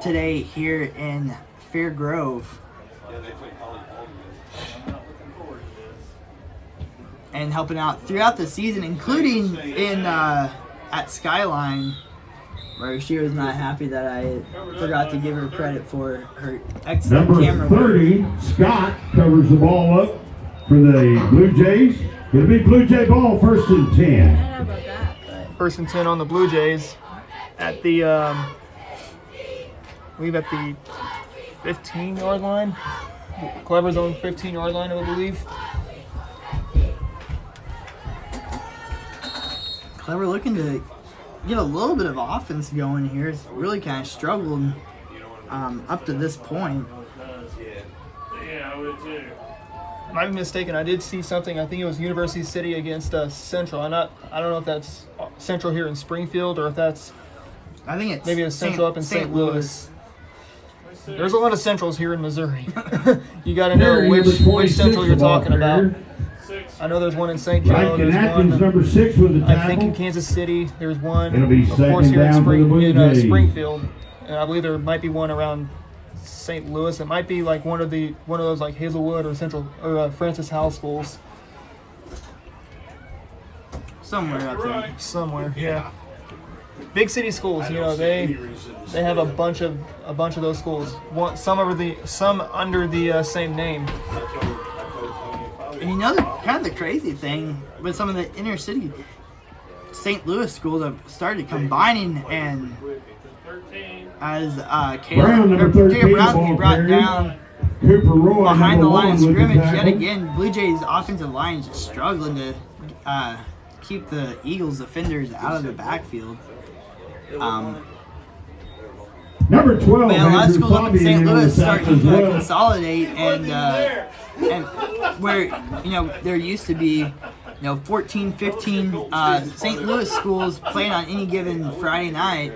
today here in Fair Grove. And helping out throughout the season, including in at Skyline, where she was not happy that I forgot to give her credit for her excellent camera work. Number 30, Scott covers the ball up for the Blue Jays. It'll be Blue Jay ball, 1st and 10. I don't know about that, but 1st and 10 on the Blue Jays at the, I believe at the 15-yard line. Clever's own 15-yard line, I believe. Clever looking to get a little bit of offense going here. It's really kind of struggled up to this point. Yeah, I would too. I might be mistaken. I did see something. I think it was University City against Central. I don't know if that's Central here in Springfield or if that's. I think it's maybe it's Central up in St. Louis. There's a lot of Centrals here in Missouri. You got to know which Central you're talking about. I know there's one in St. Joe. There's one, number 6 with the tackle. I think in Kansas City. There's one. It'll be of course here in Springfield. And I believe there might be one around St. Louis. It might be like one of those like Hazelwood or Central or Francis Howell schools. Somewhere up there. Somewhere, yeah. Big city schools, you know, they have a bunch of those schools. Some under the same name. And you know, kind of the crazy thing with some of the inner city St. Louis schools have started combining, and as Caleb Brown brought down behind the line of scrimmage yet again, Blue Jays offensive line is just struggling to keep the Eagles defenders out of the backfield. Number 12. But a lot of schools up in St. Louis starting to consolidate, and where there used to be 14, 15 St. Louis schools playing on any given Friday night.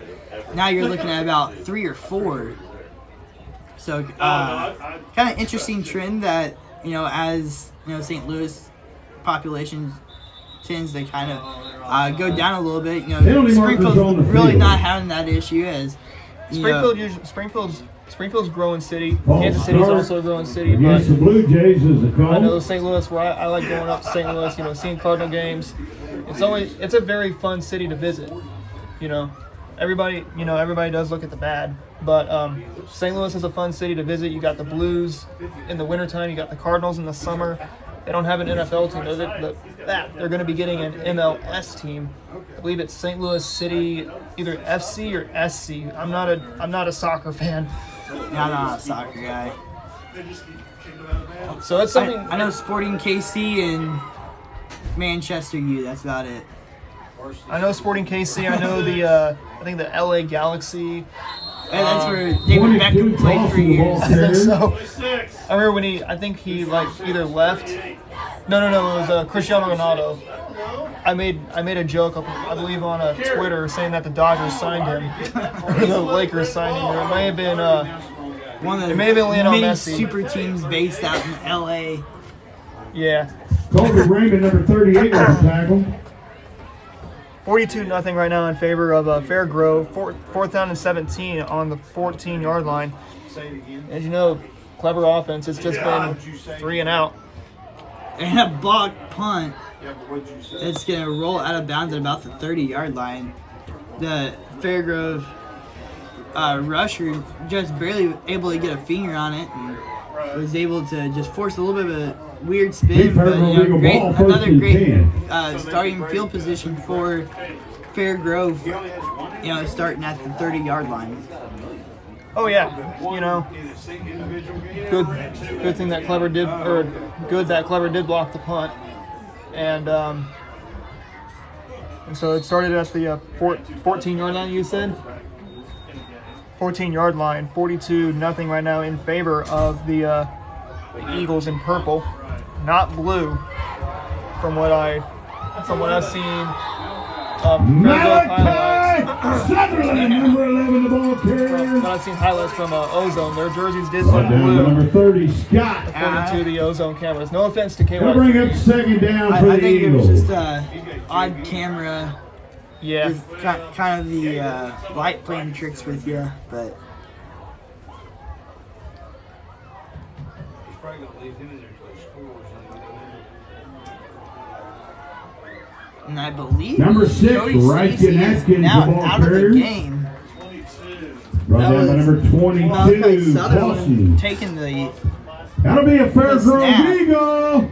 Now you're looking at about 3 or 4. So kind of interesting trend that as St. Louis population tends to kind of go down a little bit. Springfield's really not having that issue as Springfield's growing city. Kansas City's also a growing city. But the Blue Jays is the call. I know St. Louis, where I like going up to St. Louis, seeing Cardinal games. It's a very fun city to visit. Everybody does look at the bad, but St. Louis is a fun city to visit. You got the Blues in the wintertime. You got the Cardinals in the summer. They don't have an NFL team. They're going to be getting an MLS team. I believe it's St. Louis City, either FC or SC. I'm not a soccer fan. I'm not a soccer guy. So it's something. I know Sporting KC and Manchester U. That's about it. I know Sporting KC. I know the I think the LA Galaxy. And that's where David Beckham played for years. I think so. I remember when I think he like either left. No, it was Cristiano Ronaldo. I made a joke, I believe, on Twitter saying that the Dodgers signed him, or the Lakers signed him. Or it may have been one of the Lionel many Messi. super teams based out in LA. Yeah. Colby Raymond, number 38, was the tackle. 42-0 right now in favor of Fairgrove. Fourth down and 17 on the 14-yard line. As you know, clever offense. It's just been 3 and out. And a blocked punt. It's going to roll out of bounds at about the 30-yard line. The Fairgrove rusher just barely able to get a finger on it and was able to just force a little bit of a weird spin. But another great starting field position for Fairgrove, starting at the 30-yard line. Oh yeah, good thing that Clever did, or good that Clever did block the punt, and so it started at the 14-yard line. You said 14-yard line, 42-0 right now in favor of the Eagles in purple, not blue, from what I've seen. Sutherland, number 11, the ball carrier. But I've seen highlights from Ozone. Their jerseys did look blue. Number 30, Scott. According to the Ozone cameras. No offense to KY. They'll bring up second down for the Eagles. I think it was just odd camera. Yeah. Just kind of the light playing tricks with you, but. And I believe number 6, Ryken Atkins, now the ball out carrier. of the game. Right down by number 22, Boston. Taking the. That'll be a Fairgrove Eagle.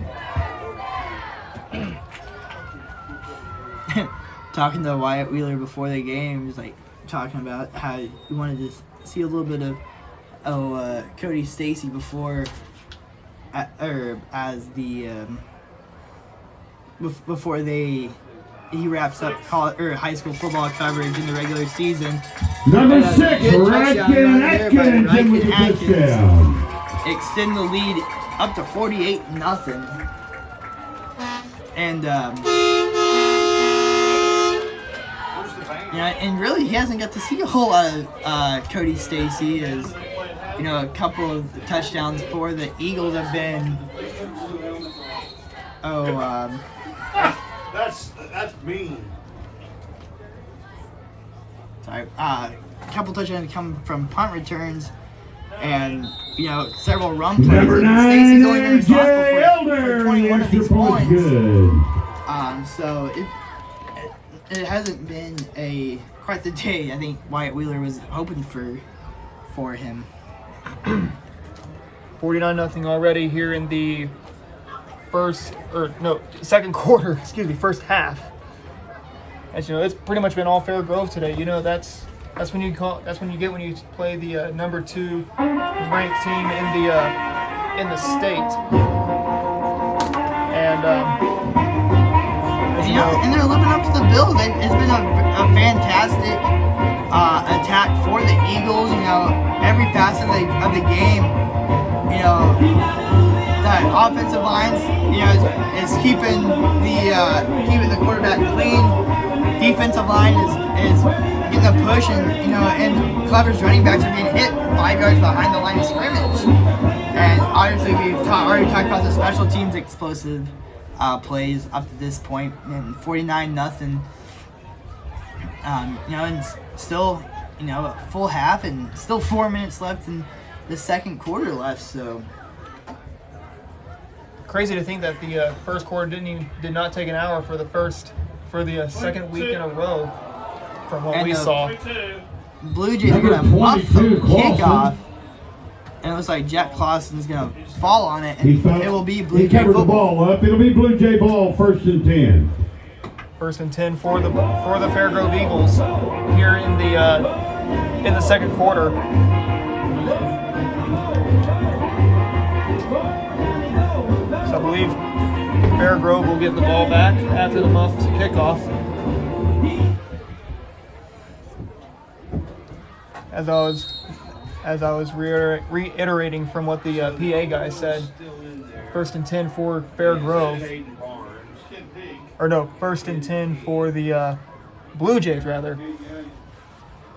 Talking to Wyatt Wheeler before the game, he was like talking about how you wanted to see a little bit of Cody Stacy before, before he wraps up high school football coverage in the regular season. Number 6, Ryken Atkins, in with the touchdown. Extend the lead up to 48-0. And and really he hasn't got to see a whole lot of Cody Stacy, as a couple of the touchdowns for the Eagles have been that's mean. Sorry, a couple touchdowns come from punt returns, and several run plays. Number 9, Stacy's only been responsible Elder, for 21 of these points. Good. So it hasn't been quite the day I think Wyatt Wheeler was hoping for him. 49-0 already here in the second quarter. First half. As it's pretty much been all Fairgrove today. That's when you get when you play the number 2 ranked team in the state. And and they're living up to the bill. It's been a fantastic attack for the Eagles. Every facet of the game. That offensive lines, is keeping the quarterback clean. Defensive line is getting a push, and Clever's running backs are being hit 5 yards behind the line of scrimmage. And obviously, we've already talked about the special teams explosive plays up to this point, and 49-0. And still, a full half, and still 4 minutes left in the second quarter left. So crazy to think that the first quarter did not take an hour for the second week in a row, from what we saw. Blue Jays are gonna muff the kickoff, and it looks like Jack Clausen's gonna fall on it, and it will be Blue Jay football. He covered the ball up. It'll be Blue Jay ball, 1st and 10. 1st and 10 for the Fairgrove Eagles here in the second quarter. So I believe Fairgrove will get the ball back after the muffed kickoff. as I was reiterating from what the PA guy said. 1st and 10 for Fair Grove. Or no, 1st and 10 for the Blue Jays, rather.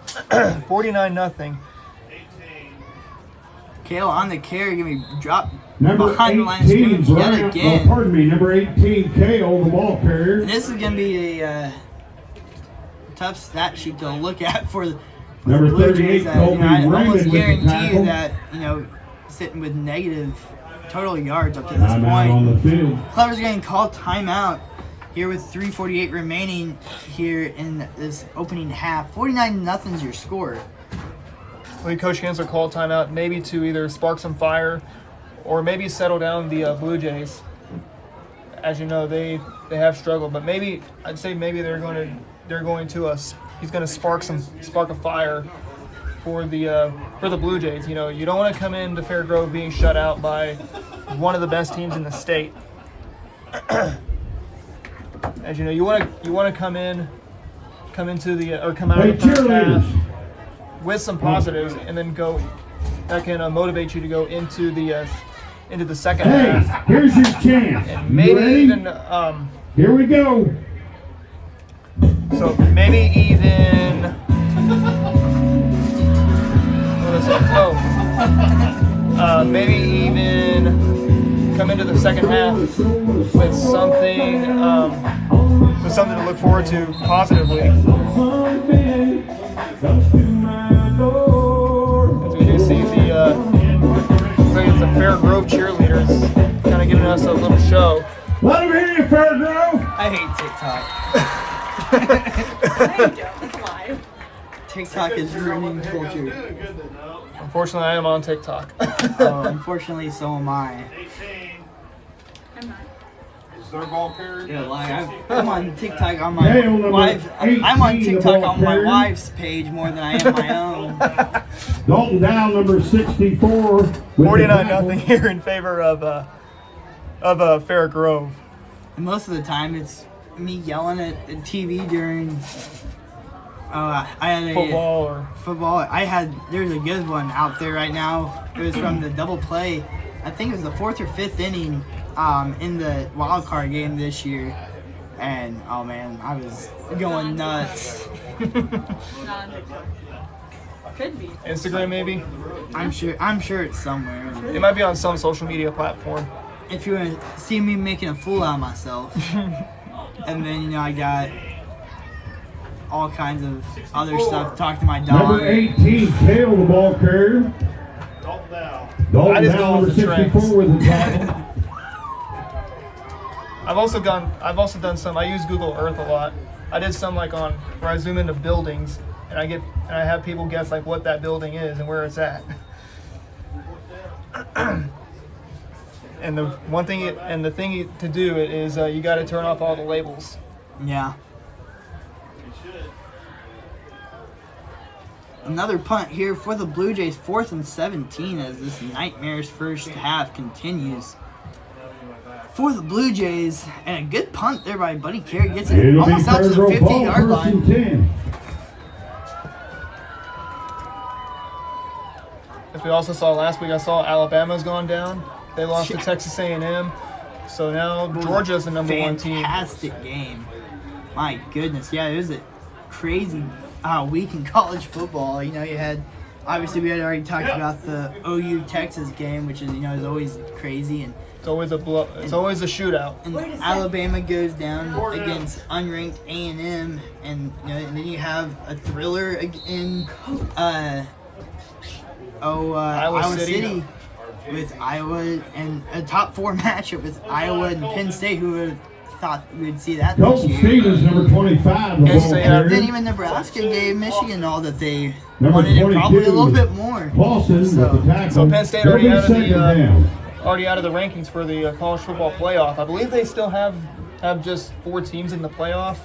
49-0. Kale on the carry, give me drop Number behind the line of 18, scrimmage yet Brian, again. pardon me, number 18, Kale, the ball carrier. And this is going to be a tough stat sheet to look at for the Number Blue 38, Jays. Colby I Raymond almost with the guarantee tackle. you that, sitting with negative total yards up to this Time out on point. the field. Clever's getting called timeout here with 3:48 remaining here in this opening half. 49-0 is your score. Well, Coach Hansler called timeout, maybe to either spark some fire or maybe settle down the Blue Jays. As you know, they have struggled, but maybe I'd say maybe he's going to spark a fire for the Blue Jays. You know, you don't want to come into Fair Grove being shut out by one of the best teams in the state. As you know, you want to come out of the first half with some positives, and then that can motivate you to go into the second half. Here's your chance. And maybe even here we go. So maybe even what is it? Maybe even come into the second half with something to look forward to positively. As we do see it's the Fair Grove cheerleaders kind of giving us a little show. Let him hear you, Fair Grove. I hate TikTok. It's live. TikTok is ruining culture. Unfortunately, I am on TikTok. Unfortunately, so am I. I'm not. Is their ball carrier? Yeah, like I'm on TikTok on my Hail number wife. I'm on 18, the TikTok ball on my carrier. wife's page more than I am my own. Dalton Down, number 64. with the 49-0 tackle. here in favor of Fair Grove. And most of the time, it's me yelling at the TV during. I had a Football. There's a good one out there right now. It was from the double play. I think it was the 4th or 5th inning in the wild card game this year. And oh man, I was going nuts. Not on TikTok. Could be. Instagram maybe. I'm sure it's somewhere. It might be on some social media platform. If you want to see me making a fool out of myself. And then, I got all kinds of other stuff. Talk to my dog. Number 18, Kale, the ball carrier. Dalton Down. Dalton I just go Down, off number the trends. 64 with the tackle. I've also done some. I use Google Earth a lot. I did some where I zoom into buildings and I have people guess what that building is and where it's at. And the thing to do is you got to turn off all the labels. Yeah. Another punt here for the Blue Jays, 4th and 17 as this nightmare's first half continues. For the Blue Jays, and a good punt there by Buddy Carey. Gets it It'll be almost out to the Fair Grove ball, 50-yard first and line. 10. As we also saw last week, I saw Alabama's gone down. They lost to Texas A&M. So now Georgia's the number one team. Fantastic game. My goodness. Yeah, it was a crazy week in college football. You had, obviously we had already talked about the OU Texas game, which is, is always crazy. And It's always a shootout. And Alabama goes down against unranked A&M, and and then you have a thriller in Iowa City with Iowa, and a top 4 matchup with Iowa and Penn State. Who would have thought we'd see that this Colton year? Stevens, number 25, the Yes, ball they And carrier. then even Nebraska gave Michigan all that they Number wanted, and probably a 22, little bit more. Clausen with the tackle. So Penn State They'll already be out of second the down. rankings for the college football playoff. I believe they still have just 4 teams in the playoff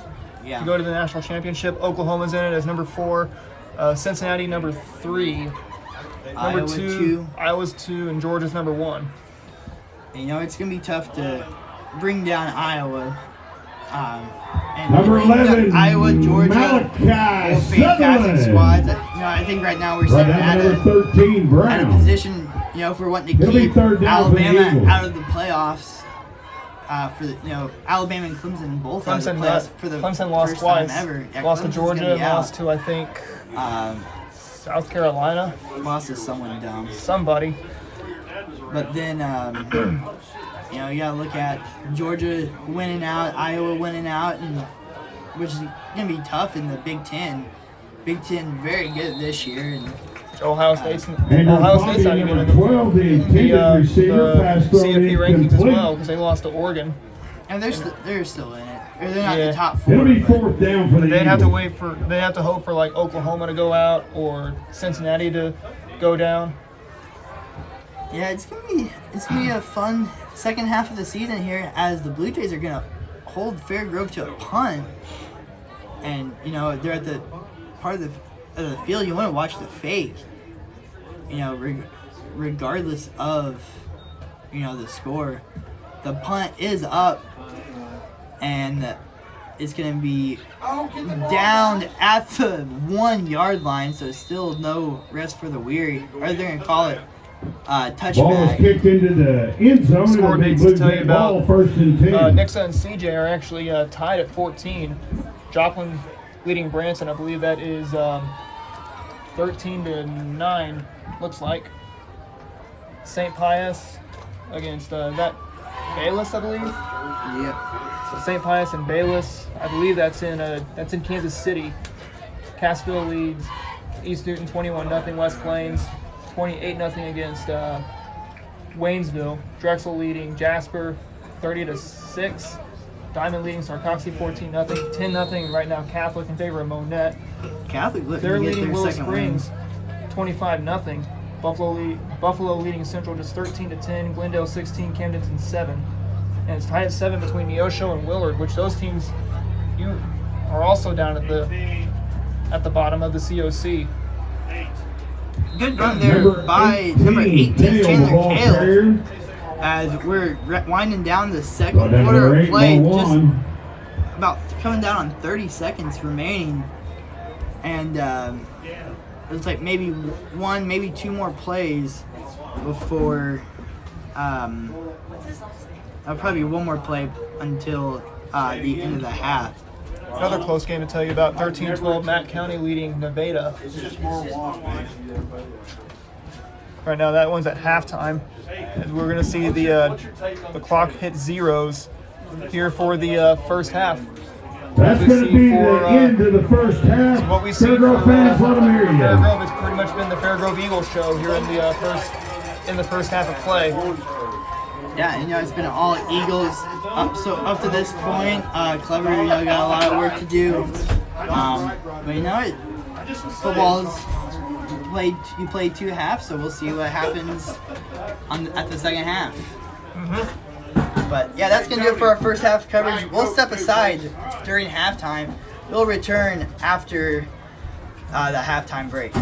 Yeah. to go to the national championship. Oklahoma's in it as number 4, Cincinnati number 3, number Iowa 2, Iowa's 2, and Georgia's number 1. And, it's going to be tough to bring down Iowa. And Number 11, Iowa, Georgia, Malachi both fantastic Sutherland. squads. I think right now we're Right sitting down at to number 13, a Brown. position, if we're wanting to It'll be keep third down for the Alabama Eagles. out of the playoffs. For the, Alabama and Clemson both out of the playoffs for the Clemson lost first twice. time ever. Yeah, Lost to Clemson's Georgia gonna and be out. lost to, I think, South Carolina. Lost to someone dumb. Somebody. But then, you gotta look at Georgia winning out, Iowa winning out, and which is gonna be tough in the Big Ten. Big Ten very good this year, and Ohio State's And not even number in 12, the intended receiver, pass thrown CFP rankings as incomplete. well because they lost to Oregon. and they're still in it. Or they're not Yeah. the top 4. It'll be but- fourth down for the They'd have to Eagles. they'd have to hope for like Oklahoma to go out or Cincinnati to go down. Yeah, it's gonna be a fun second half of the season here as the Blue Jays are gonna hold Fairgrove to a punt, and they're at the part of the field you want to watch the fake. Regardless of the score, the punt is up, and it's gonna be down at the 1 yard line, so still no rest for the weary. Or they're gonna call it Ball is touchback. kicked into the end zone. Score It'll be dates Blue to tell you Jay ball, about. first and 10. Nixa and CJ are actually tied at 14. Joplin leading Branson. I believe that is 13-9. Looks like. St. Pius against that Bayless, I believe. Yep. So St. Pius and Bayless. I believe that's in Kansas City. Cassville leads East Newton 21-0. West Plains 28-0 against Waynesville. Drexel leading Jasper 30-6. Diamond leading Sarcoxy 14-0. 10-0 right now Catholic in favor of Monette. Catholic looking They're to get leading their Willow second Springs 25-0. Buffalo leading Central just 13-10. Glendale 16. Camdenton 7. And it's tied at 7 between Neosho and Willard, which those teams are also down at the bottom of the COC. Good run there by number 18, Chandler Kale, as we're winding down the second quarter of play, just about coming down on 30 seconds remaining, and it's like maybe one, maybe two more plays before, probably one more play until the end of the half. Another close game to tell you about, 13-12, Matt County leading Nevada. Right now that one's at halftime. As we're going to see the clock hit zeros here for the first half. That's going to be the end of the first half. So what we see Fairgrove fans, let them hear you. Fairgrove has pretty much been the Fairgrove Eagles show here in the first half of play. Yeah, it's been all Eagles up to this point. Clever, got a lot of work to do. But football's you played 2 halves, so we'll see what happens at the second half. But yeah, that's gonna do it for our first half coverage. We'll step aside during halftime. We'll return after the halftime break.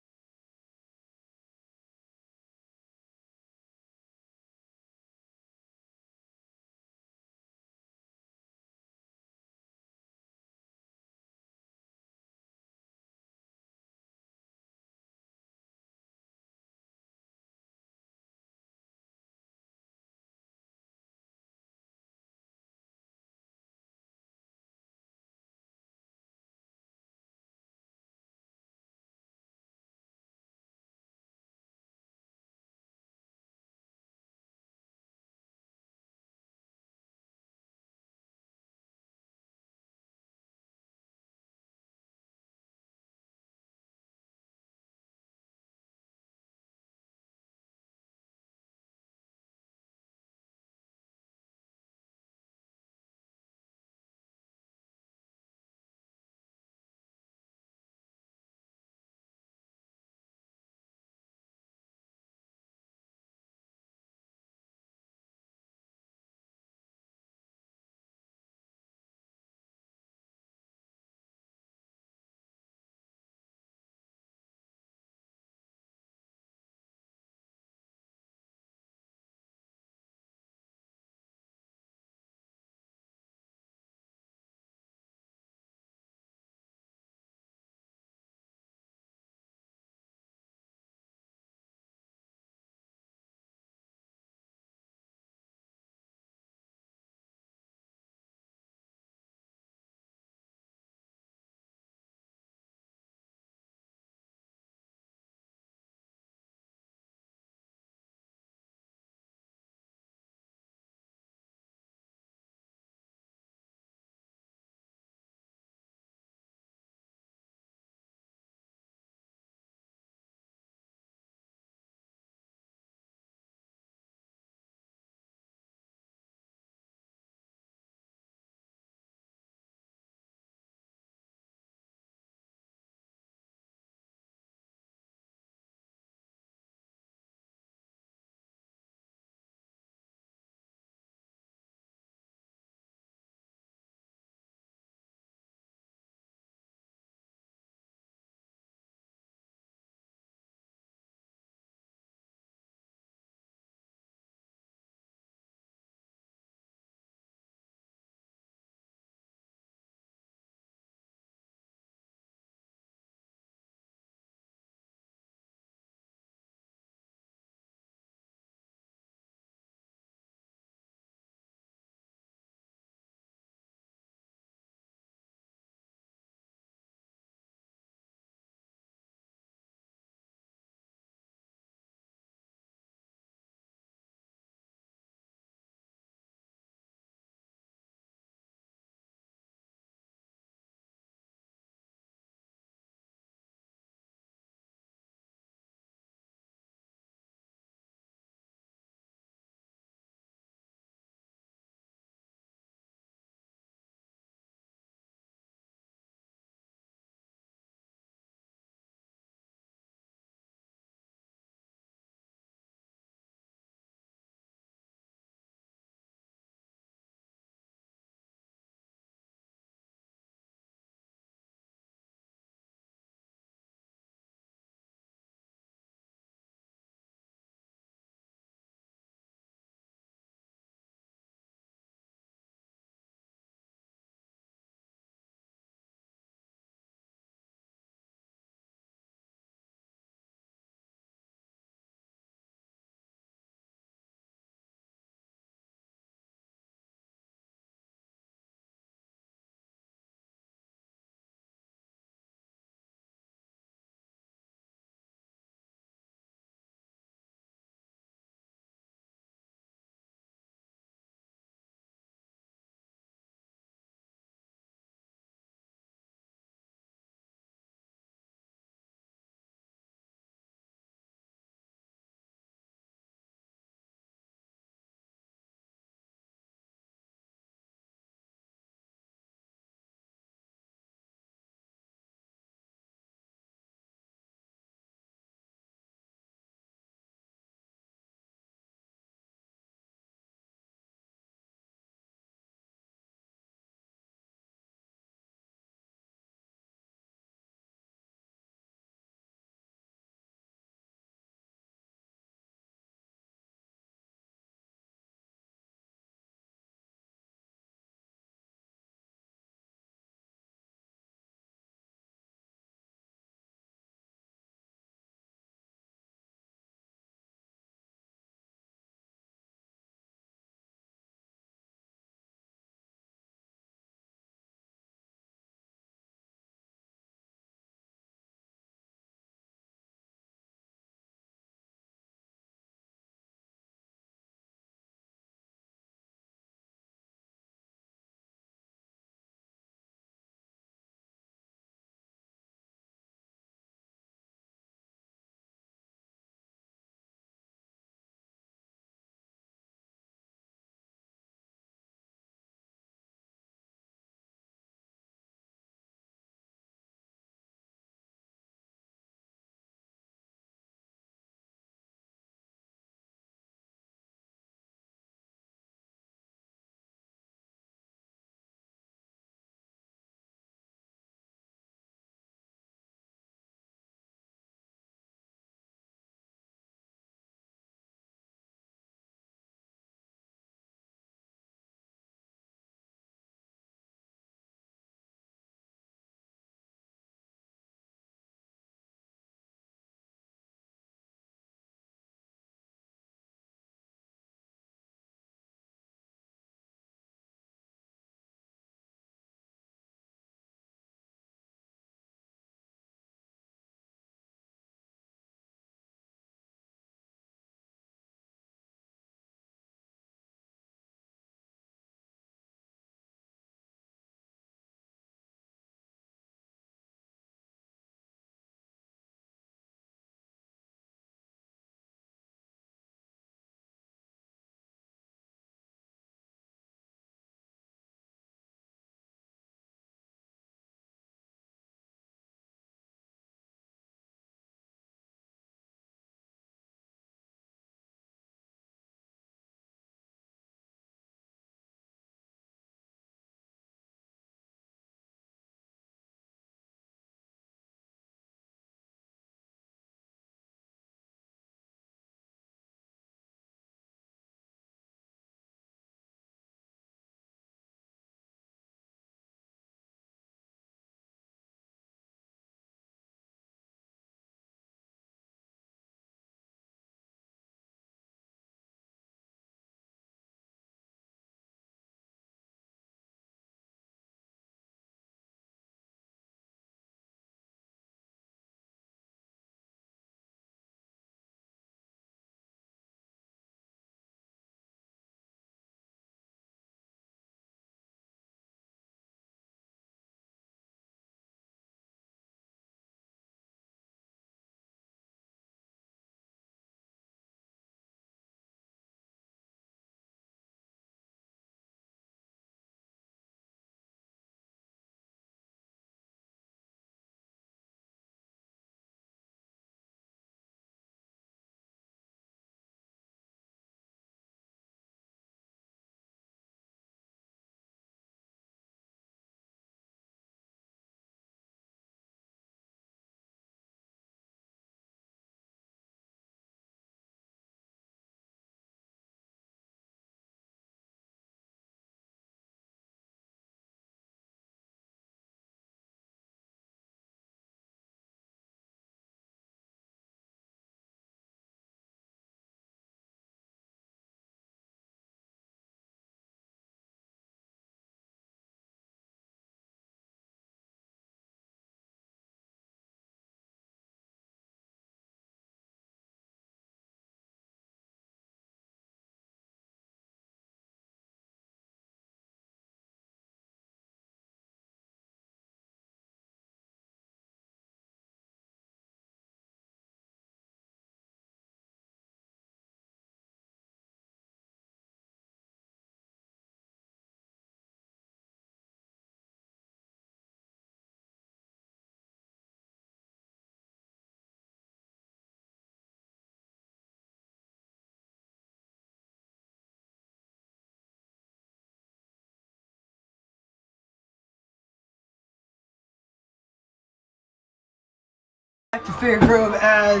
Back to Fairgrove as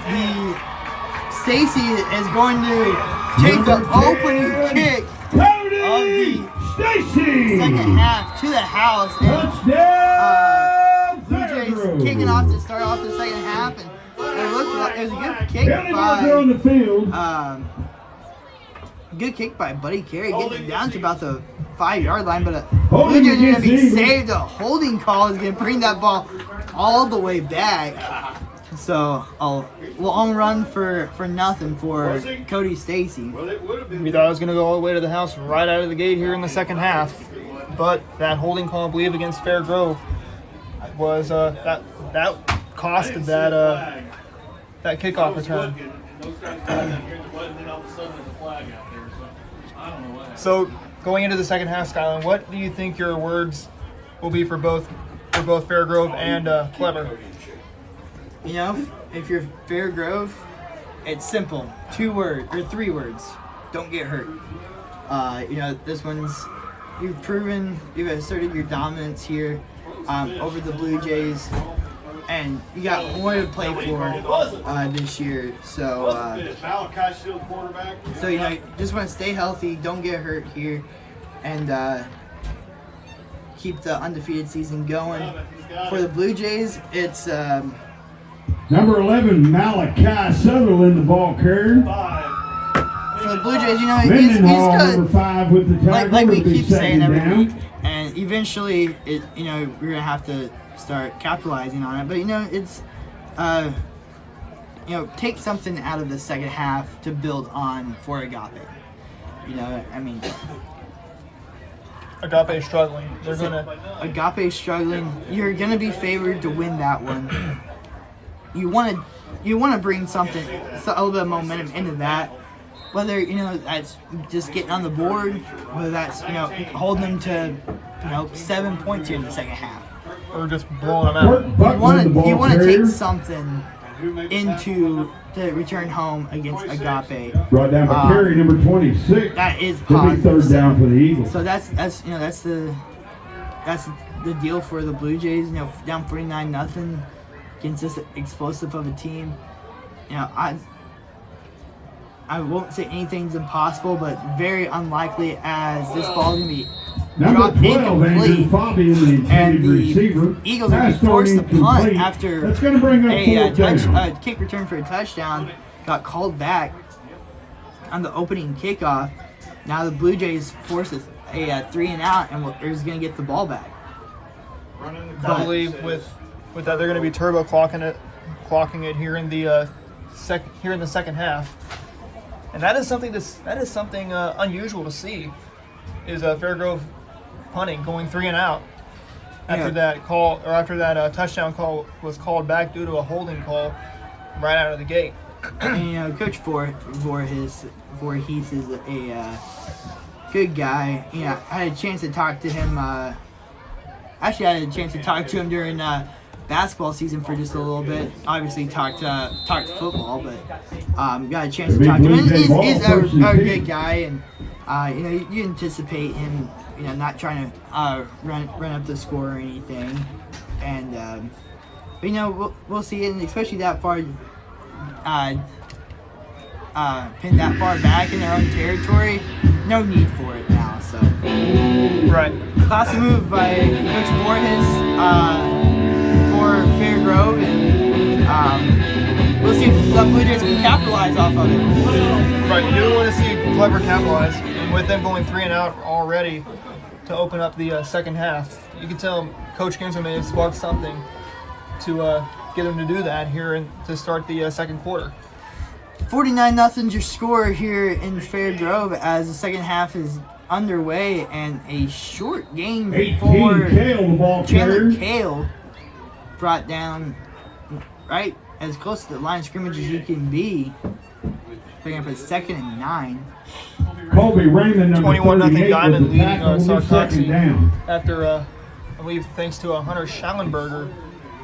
the Stacy is going to take the opening kick of the second half to the house. And Blue Jays kicking off to start off the second half, and it looked like it was a good kick by good kick by Buddy Carey, getting it down to about the 5-yard line, but Blue Jays are going to be saved. A holding call is going to bring that ball all the way back. So a long run for nothing for Cody Stacy. We thought it was going to go all the way to the house right out of the gate here in the second half, but that holding call, I believe, against Fairgrove was that costed that kickoff return. So going into the second half, Skyline, what do you think your words will be for both Fairgrove and Clever? You know, if you're Fairgrove, it's simple. 2 words or 3 words. Don't get hurt. You know, this one's, you've asserted your dominance here over the Blue Jays, and you got more to play for this year. So, you know, you just want to stay healthy, don't get hurt here, and keep the undefeated season going. For the Blue Jays, it's number 11, Malachi Sutherland, the ball carrier. For the Blue Jays, you know, he's good. Number 5 with the tackle. Like we keep saying every week, and eventually, you know, we're gonna have to start capitalizing on it. But you know, it's you know, take something out of the second half to build on for Agape. You know, I mean, Agape is struggling. Agape is struggling. You're gonna be favored to win that one. You want to bring something, a little bit of momentum into that. Whether, you know, that's just getting on the board, whether that's, you know, holding them to, you know, 7 points here in the second half, or just blowing them out. You want to take something into the return home against Agape. Brought down by Carey, number 26. That is positive. Third down for the Eagles. So that's you know, that's the deal for the Blue Jays. You know, down 49-0 against this explosive of a team. You know, I won't say anything's impossible, but very unlikely, as this ball is going to be dropped incomplete, and the Eagles are going to force the punt after a kick return for a touchdown got called back on the opening kickoff. Now the Blue Jays forces a 3 and out, and is going to get the ball back. I believe with that they're going to be turbo clocking it here in the second half. And that is something unusual to see, is Fairgrove punting, going 3 and out after that touchdown call was called back due to a holding call right out of the gate. And, you know, Coach Voorhees is a good guy. You know, I had a chance to talk to him. Actually, I had a chance to talk to him during basketball season for just a little bit. Obviously talked football, but got a chance to talk to him. He's a good guy, and you know, you anticipate him, you know, not trying to run up the score or anything, and but, you know, we'll see it, and especially that far pinned that far back in their own territory, no need for it now. So right, classy move by Coach Voorhees for Fairgrove, and we'll see if the Blue Jays can capitalize off of it. Right, you do want to see Clever capitalize, and with them going 3 and out already to open up the second half, you can tell Coach Kinsler may have sparked something to get them to do that here to start the second quarter. 49-0 your score here in Fairgrove as the second half is underway, and a short game for Chandler Kale, brought down right as close to the line of scrimmage as you can be, picking up a 2nd and 9. Colby Raymond, number 21-0 Diamond leading Sarcoxy after I believe thanks to Hunter Schallenberger.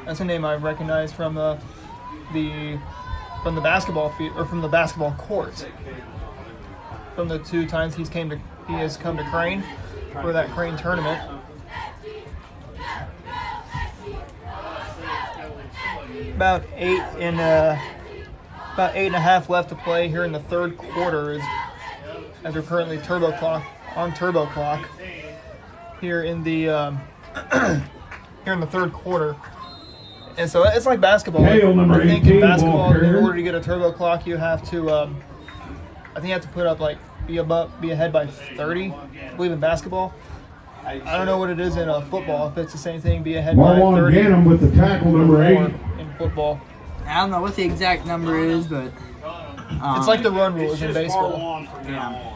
That's a name I recognize from the basketball field, or from the basketball court, from the 2 times he has come to Crane for that Crane tournament. about 8.5 left to play here in the third quarter, as we're currently turbo clock here in the here in the third quarter. And so it's like basketball. Hale, number I think 18, in basketball, ball in carrier. order to get a turbo clock, you have to I think you have to put up like be ahead by 30. I believe in basketball. I don't know what it is in football. If it's the same thing, be ahead by Marlon 30. Gannon with the tackle, number 8. In football. I don't know what the exact number is, but It's like the run rules in baseball. yeah.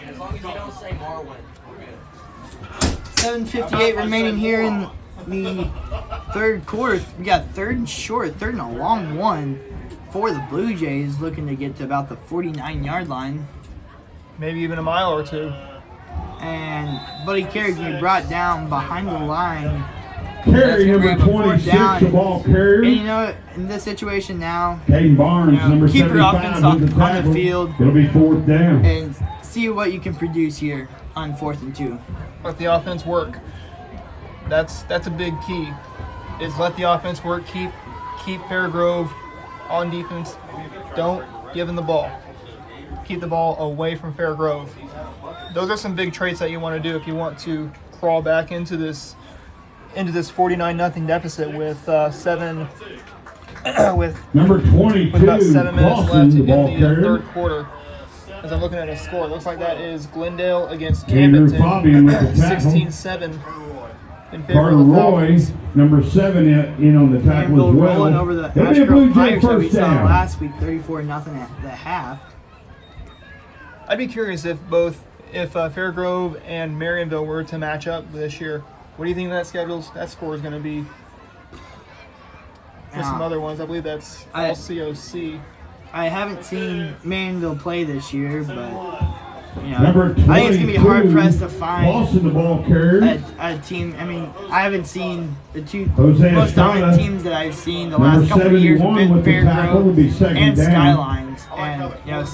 As long as you don't say Marlin, we're good. 7:58 remaining here in the third quarter. We got third and short, third and a long one for the Blue Jays, looking to get to about the 49-yard line. Maybe even a mile or two. And Buddy Carey's going to be brought down behind the line. Carry That's gonna number bring him a fourth 26, down. the ball carrier. And you know, in this situation now, Caden Barnes, you know, number keep your 75, offense with the on the tackle. field. It'll be 4th down. and see what you can produce here on 4th and 2. Let the offense work. That's a big key. Is let the offense work. Keep Fairgrove on defense. Don't give him the ball. Keep the ball away from Fairgrove. Those are some big traits that you want to do if you want to crawl back into this 49-0 deficit with Number 22, with about 7 minutes left Clausen, the in ball the carrier. third quarter. As I'm looking at a score, it looks like that is Glendale against Andrew Camden, Fabian with the tackle. 16-7 in favor Carter of the Roy, Falcons. number 7, in on the tackle Bill as well. rolling over the It'll be a Blue Ashgrove Jay Pirates that we first saw down. last week, 34-0 at the half. I'd be curious if Fairgrove and Marionville were to match up this year. What do you think that score is going to be? For some other ones, I believe that's all COC. I haven't seen Marionville play this year, but you know, Number I think it's going to be hard 22, pressed to find Clausen, the ball carrier. a team. I mean, I haven't seen the two Jose most dominant Estrada, teams that I've seen the number last couple of years have 71 been with the tackle, will be Fairgrove second and down. Skylines. And you know,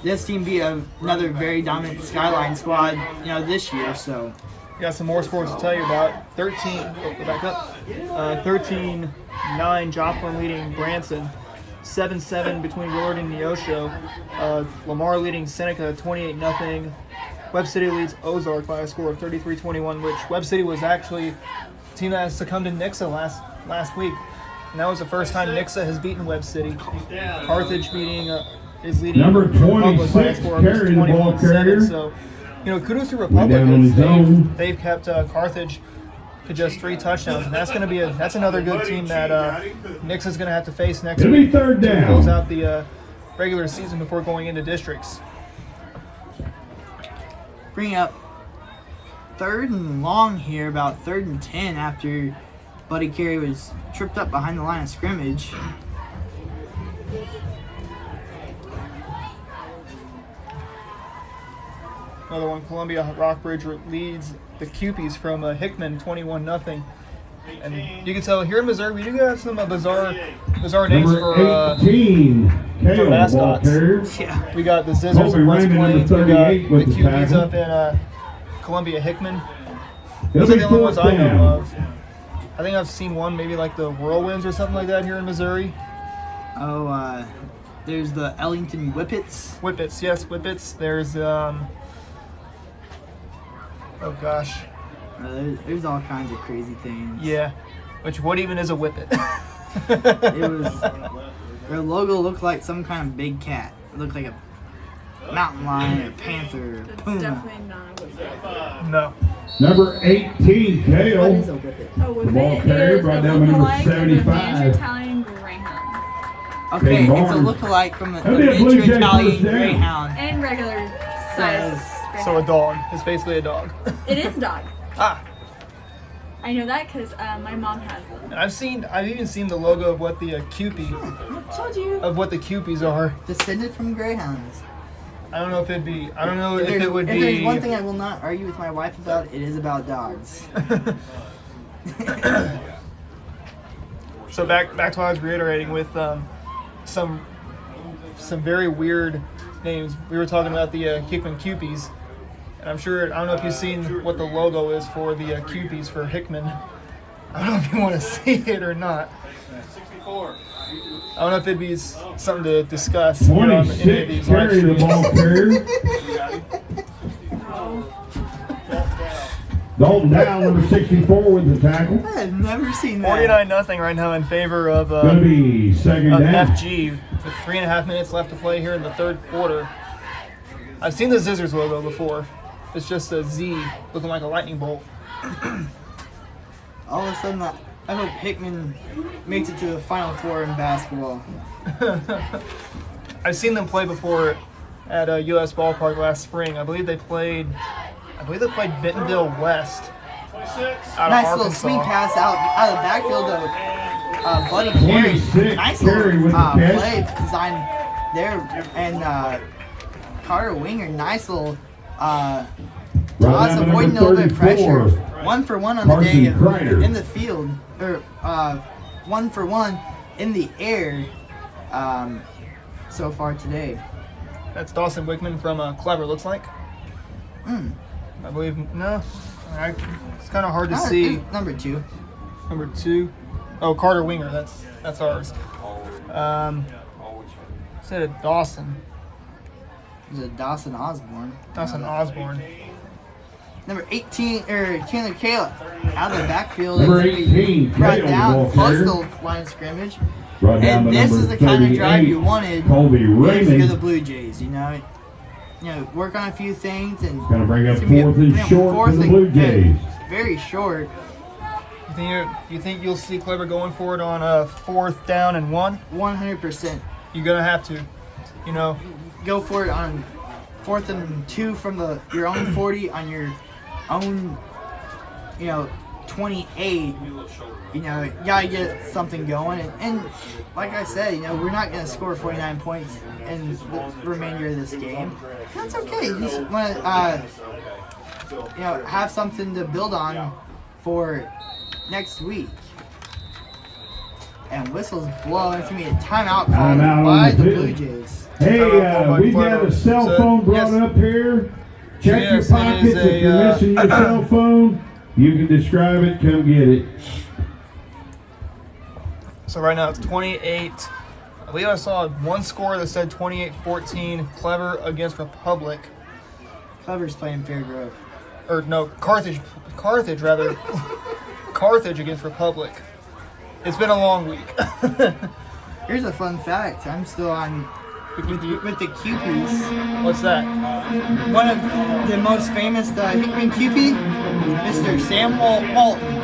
this team beat another very dominant Skyline squad, you know, this year. So We got some more scores to tell you about. 13-9 Joplin leading Branson. 7-7 between Willard and Neosho. Lamar leading Seneca 28-0. Webb City leads Ozark by a score of 33-21, which Webb City was actually the team that succumbed to Nixa last week. And that was the first time Nixa has beaten Webb City. Carthage is leading Number Republic by a 26, score of carrying the ball 21-7. carrier. So, you know, kudos to Republic. down on his own. They've kept Carthage to just 3 touchdowns, and that's another good team that Nix is going to have to face next It'll week be 3rd to down. close out the regular season before going into districts. bring up 3rd and long here, about 3rd and 10 after Buddy Carey was tripped up behind the line of scrimmage. Another one, Columbia Rockbridge leads the Cupies from Hickman 21-0. And you can tell here in Missouri, we do got some bizarre names Number for 18, Kale, the ball mascots. carrier. Yeah. we got the Zizzers Colby in West Raymond, Plains, number we got 38 with the the Cupies tackle. up in Columbia Hickman. It'll Those are be the only ones 4th I know down. of. I think I've seen one, maybe like the Whirlwinds or something like that here in Missouri. Oh, there's the Ellington Whippets. Whippets, yes, Whippets. There's, oh gosh, There's all kinds of crazy things. yeah. What even is a Whippet? It was, their logo looked like some kind of big cat. It looked like a mountain lion, a panther, a That's puma. definitely not a whippet. No. Number 18, What is Kale. a whippet? A whippet ball carrier is brought a down by number lookalike of a 75. miniature Italian greyhound. Okay, Caden it's a Barnes. lookalike from a That'd be a Blue miniature Jay Italian first down. greyhound. And regular size. So a dog. It's basically a dog. It is a dog. Ah. I know that because my mom has them. And I've even seen the logo of what the Cupie, Told you. of what the Cupies are. Descended from greyhounds. I don't know if it'd be, I don't know if If it would there's be. one thing I will not argue with my wife about, it is about dogs. So back to what I was reiterating with some very weird names. We were talking about the Hickman Cupies, and I don't know if you've seen what the logo is for the Cupies for Hickman. I don't know if you want to see it or not. 64. I don't know if it'd be something to discuss. 26, carry the ball carrier. Dalton down, number 64 with the tackle. I have never seen that. 49-0 right now in favor of Gonna be second down. FG with 3.5 minutes left to play here in the third quarter. I've seen the Scissors logo before. It's just a Z looking like a lightning bolt. All of a sudden, I hope Hickman makes it to the Final Four in basketball. I've seen them play before at a U.S. ballpark last spring. I believe they played Bentonville West. Nice little swing pass out of the backfield of Buddy Carey. Nice little play design there. And Carter Winger, nice little toss, avoiding a little bit of pressure. 1-for-1 on the day in the field. Or 1-for-1 in the air so far today. That's Dawson Wickman from Clever, looks like. I believe, no. It's kind of hard to see. Number 2. Number 2. Oh, Carter Winger, that's ours. Instead of Dawson. Is it Dawson Osborne? Dawson Osborne. Number 18, Chandler Kayla out of the backfield. Number 18, brought down close to the line of scrimmage. And this is the kind of drive you wanted if you're the Blue Jays. You know, work on a few things and going to bring up 4th and short for the Blue Jays. Very short. You think you'll see Clever going for it on a 4th down and 1? 100%. You're gonna have to, go for it on 4th and 2 from your own 40 on your own, 28. You gotta get something going, and like I said, we're not gonna score 49 points in the remainder of this game. That's okay. You just want to, have something to build on for next week. And whistles blow. It's gonna be a timeout called by the Blue Jays. Hey, we've got a cell phone brought up here. Check your pockets if you're missing your cell phone. You can describe it. Come get it. So right now it's 28. I believe I saw one score that said 28-14. Clever against Republic. Clever's playing Fairgrove. Or no, Carthage rather. Carthage against Republic. It's been a long week. Here's a fun fact. I'm still on with the QPs. What's that? One of the most famous Hickman QP, Mr. Samuel Walton,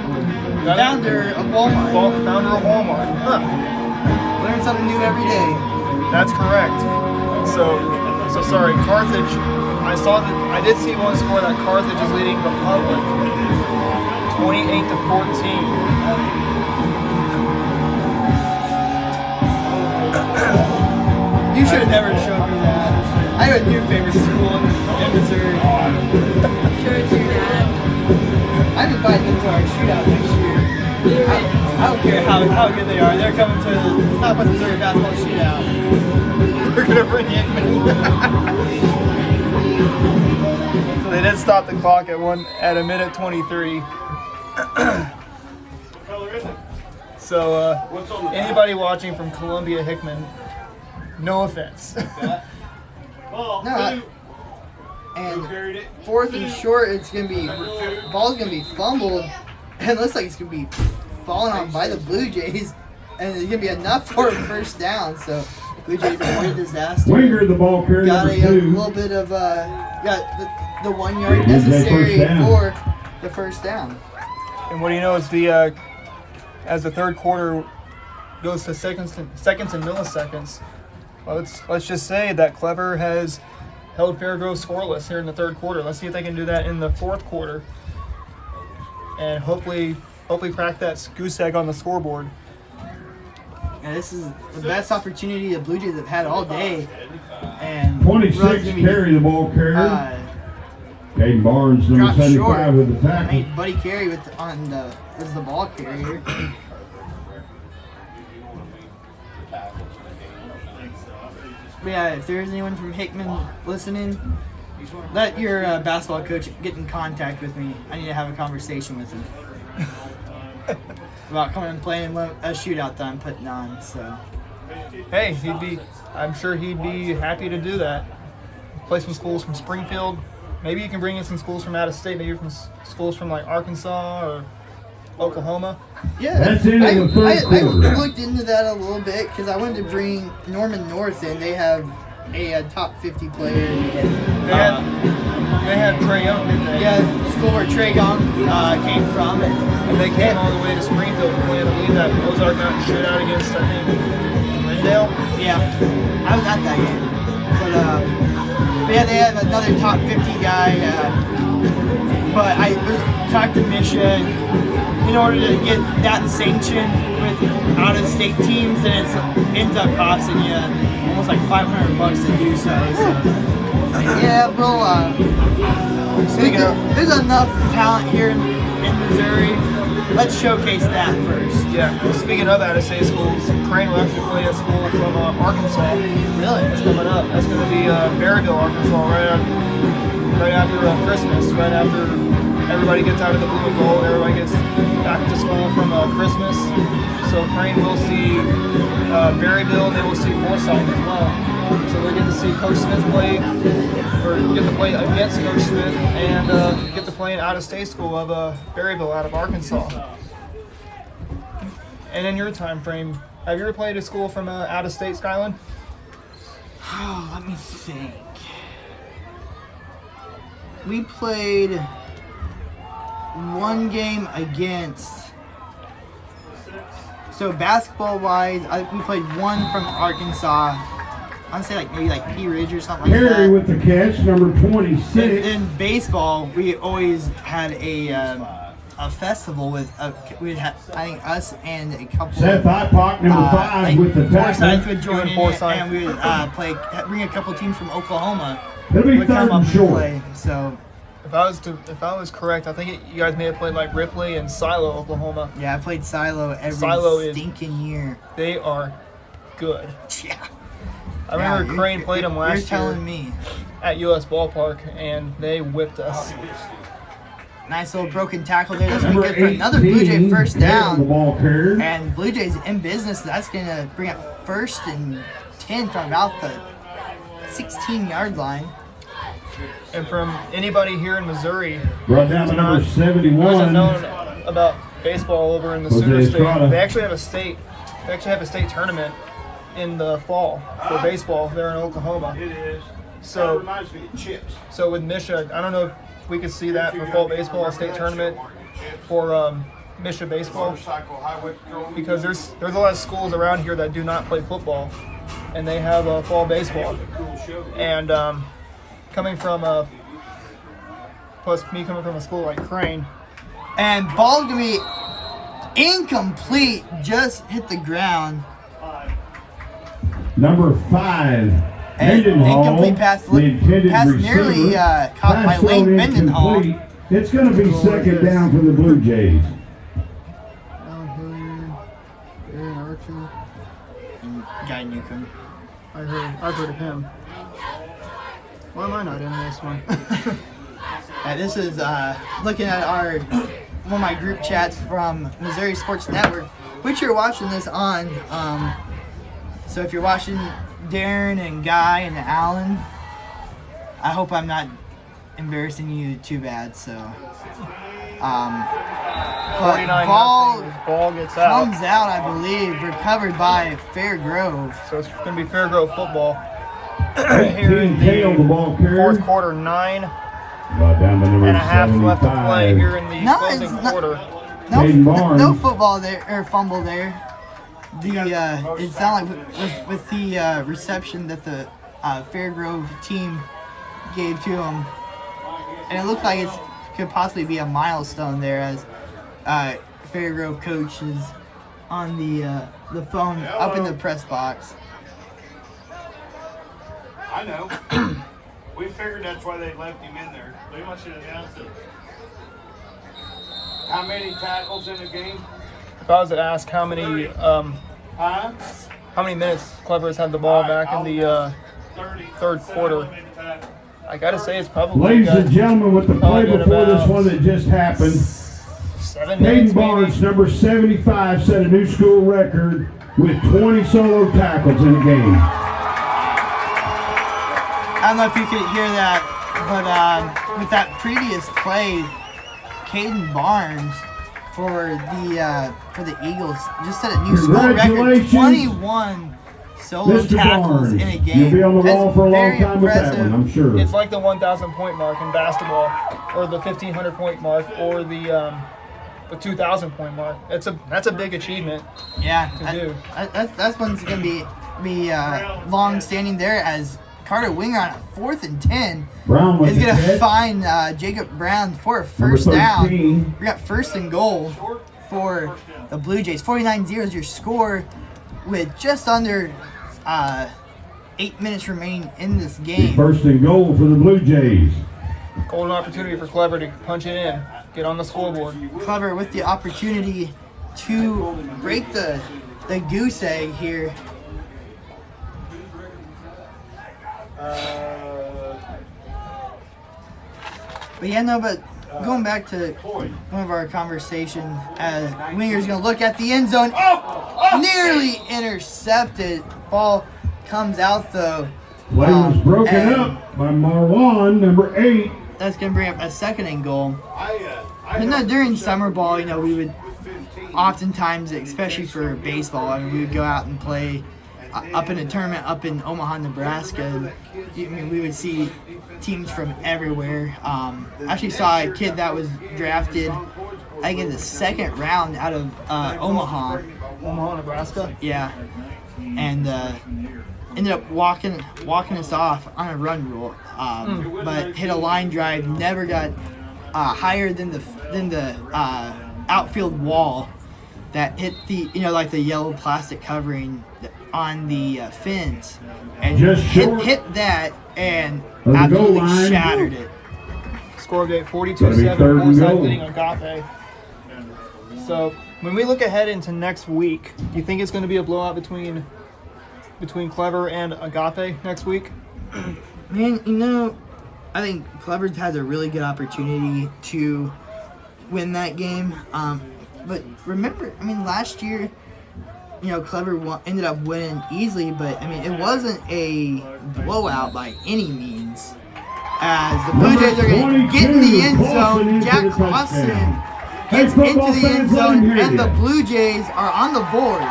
founder of Walmart. Founder of Walmart. Huh. Learn something new every day. That's correct. So sorry, Carthage. I did see one score that Carthage is leading Republic 28-14. You should have never showed me that. I have a new favorite school in Missouri. Sure, it's your dad. I'm inviting them to our shootout next year. I don't care how good they are. They're coming to the Southwest Missouri basketball shootout. We're gonna bring Hickman. So they did stop the clock at 1 minute 23. So anybody watching from Columbia Hickman, no offense. No, and 4th and short, it's gonna be ball's gonna be fumbled, and it looks like it's gonna be fallen on by the Blue Jays, and it's gonna be enough for a first down. So Blue Jays avoided disaster. Winger the ball carrier. Got a little bit of got the 1 yard necessary for the first down. And what do you know? It's as the third quarter goes to seconds and milliseconds. Let's just say that Clever has held Fairgrove scoreless here in the third quarter. Let's see if they can do that in the fourth quarter, and hopefully crack that goose egg on the scoreboard. And this is the best opportunity the Blue Jays have had all day. And 26 carry the ball carrier. Caden Barnes, number 75 with the tackle. I mean, Buddy Carey is the ball carrier. But yeah, if there's anyone from Hickman listening, let your basketball coach get in contact with me. I need to have a conversation with him. about coming and playing a shootout that I'm putting on. So, hey, I'm sure he'd be happy to do that. Play some schools from Springfield. Maybe you can bring in some schools from out of state. Maybe from schools from like Arkansas or Oklahoma. Yeah, that's it. I looked into that a little bit because I wanted to bring Norman North in. They have a top 50 player. They had Trey Young, didn't they? Yeah, the school where Trey Young came from. And they came all the way to Springfield to play in a league that Ozark got shootout against, I think, Glendale. Yeah, I was at that game. But yeah, they have another top 50 guy. But I talked to Misha, in order to get that sanctioned with out-of-state teams, then it ends up costing you almost like $500 to do so. Yeah, well, there's enough talent here in Missouri. Let's showcase that first. Yeah. Well, speaking of out-of-state schools, Crane will actually play a school from Arkansas. Really? That's coming up. That's going to be Berryville, Arkansas, right after Christmas, right after everybody gets out of the blue and gold, everybody gets back to school from Christmas. So Crane will see Berryville, and they will see Forsyth as well. So they get to see Coach Smith play, or get to play against Coach Smith, and get to play an out-of-state school of Berryville out of Arkansas. And in your time frame, have you ever played a school from out-of-state, Skyland? Oh, let me think. We played one game against. So basketball-wise, we played one from Arkansas. I want to say maybe P Ridge or something like that. Harry with the catch, number 26. In baseball, we always had a festival with we'd have, I think, us and a couple. Seth Ipock, number 5 with the Forsyth would join in, and we would bring a couple teams from Oklahoma. It'll be third and short. Play, so. If I was correct, I think you guys may have played like Ripley and Silo, Oklahoma. Yeah, I played Silo every stinking year. They are good. Yeah. I remember Crane played them last year. You're telling me. At US Ballpark, and they whipped us. Nice little broken tackle there. That's going to be good for another Blue Jay first down. And Blue Jays in business. That's going to bring up 1st and 10 from about the 16-yard line. And from anybody here in Missouri brought down to number 71. Who doesn't know about baseball over in the Sooner State. They actually have a state tournament in the fall for baseball there in Oklahoma. It is. So that reminds me of chips. So with Misha, I don't know if we could see that for fall baseball, a state tournament for Misha baseball, because there's a lot of schools around here that do not play football, and they have fall baseball. And coming from plus me coming from a school like Crane, and ball gonna be incomplete, just hit the ground. Number 5, incomplete pass, nearly caught by Lane Mendenhall. It's going to be second down for the Blue Jays. Aaron Archer, and Guy Newcomb. I've heard of him. Why am I not in this one? This is looking at one of my group chats from Missouri Sports Network, which you're watching this on. So if you're watching Darren and Guy and Alan, I hope I'm not embarrassing you too bad. So, ball gets out. Comes out, I believe, recovered by Fairgrove. So it's going to be Fairgrove football. Here in the fourth quarter, 9.5 left to play here in the closing quarter. No football there or fumble there. It sounded like with the reception that the Fairgrove team gave to him, and it looked like it could possibly be a milestone there as Fairgrove coach is on the phone up in the press box. I know. We figured that's why they left him in there. They must have announced it. How many tackles in a game? If I was to ask how many minutes Clever's had the ball back in the third quarter, I gotta say it's probably. Ladies and gentlemen, with the play before this one that just happened, 7 minutes. Caden Barnes, number 75, set a new school record with 20 solo tackles in the game. I don't know if you could hear that, but with that previous play, Caden Barnes for the Eagles just set a new school record, 21 solo Mr. tackles Barnes, in a game. you'll be on the roll for a long very time with that impressive. one, I'm sure. It's like the 1,000 point mark in basketball, or the 1,500 point mark, or the 2,000 point mark. That's a big achievement. Yeah, to do. That's one's gonna be long standing there as Carter Winger on a 4th and 10 Brown with is the gonna catch. find Jacob Brown for a Number first down. 13. We got 1st and goal for the Blue Jays. 49-0 is your score with just under 8 minutes remaining in this game. 1st and goal for the Blue Jays. Golden opportunity for Clever to punch it in, get on the scoreboard. Clever with the opportunity to break the goose egg here. But yeah, no, but going back to one of our conversations, as Winger's going to look at the end zone. Nearly intercepted. Ball comes out though. Play was broken up by Marwan, number 8. That's going to bring up a 2nd and goal. But no, during summer ball, you know, we would oftentimes, especially for baseball, I mean, we would go out and play up in a tournament up in Omaha, Nebraska. And, I mean, we would see teams from everywhere. I actually saw a kid that was drafted, I think, in the 2nd round out of Omaha. Omaha, Nebraska? Yeah. And ended up walking us off on a run rule. But hit a line drive, never got higher than the outfield wall that hit the, you know, like the yellow plastic covering on the fence, and Just hit that and the absolutely goal line. shattered it. Score gate Gotta be 42-7, 3rd and goal. getting Agape. So when we look ahead into next week, do you think it's going to be a blowout between Clever and Agape next week? Man, you know, I think Clever has a really good opportunity to win that game. But remember, I mean, last year, you know, Clever ended up winning easily, but I mean, it wasn't a blowout by any means. As the Blue Jays are going to get in the end zone, Jack Clausen gets into the end zone, and the Blue Jays are on the board.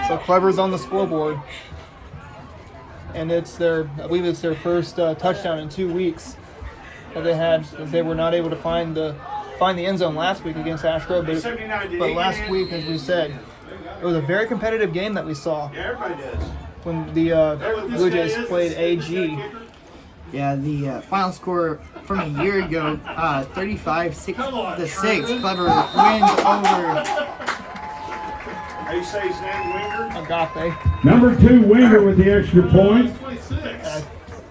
So Clever's on the scoreboard, and I believe it's their first touchdown in 2 weeks that they had, because they were not able to find the end zone last week against Ash Grove. But last week, as we said, it was a very competitive game that we saw when the Blue Jays played AG. Yeah, the final score from a year ago, 35-6. Clever wins over How you say his name, Winger? Agape. Number 2, Winger with the extra point.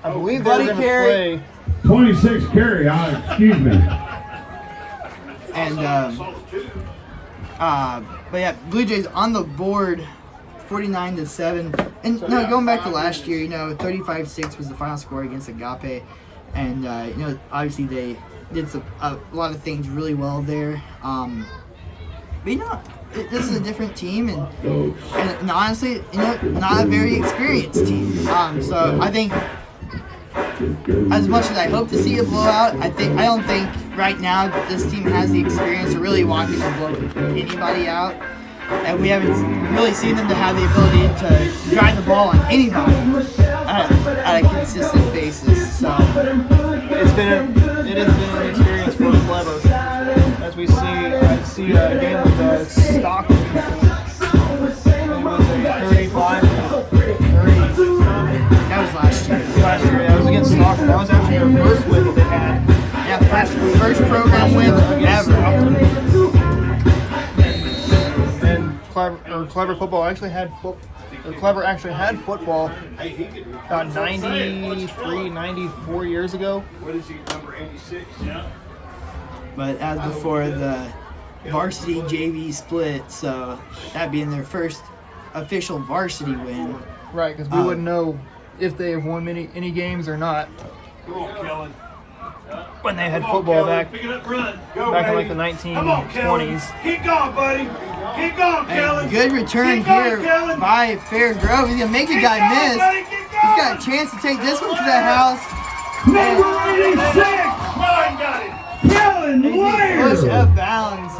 I believe they're going to play. 26 carry, excuse me. and but yeah, Blue Jays on the board, 49-7. And no, going back to last year, you know, 35-6 was the final score against Agape, and you know, obviously they did a lot of things really well there. But you know, this is a different team, and honestly, you know, not a very experienced team. So I think, as much as I hope to see a blowout, I don't think right now this team has the experience to really walk in and blow anybody out. And we haven't really seen them to have the ability to drive the ball on anybody at a consistent basis. So it has been an experience for Clever. As we see a game with Stockton. It was a 35-30. that was last year. Last year, that was against Stockton. That was actually their first win that they had. Yeah, first program win ever. And Clever football actually had Clever actually had football about 93, 94 years ago. What is he, number 86? Yeah. But as before, the varsity JV split, so that being their first official varsity win. Right, because we wouldn't know if they have won any games or not. Come on, Kellen. When they had football back, Pick it up, run. Go, back in baby. like the Come on, Kellen. 1920s. Keep going, buddy. Keep going, Kellen. And good return Keep going, here Kellen. by Fair Grove. He's gonna make a guy miss. Buddy, keep He's got a chance to take this one to the house. Number 86, Mine got it. Kellen Push Laird. of bounds,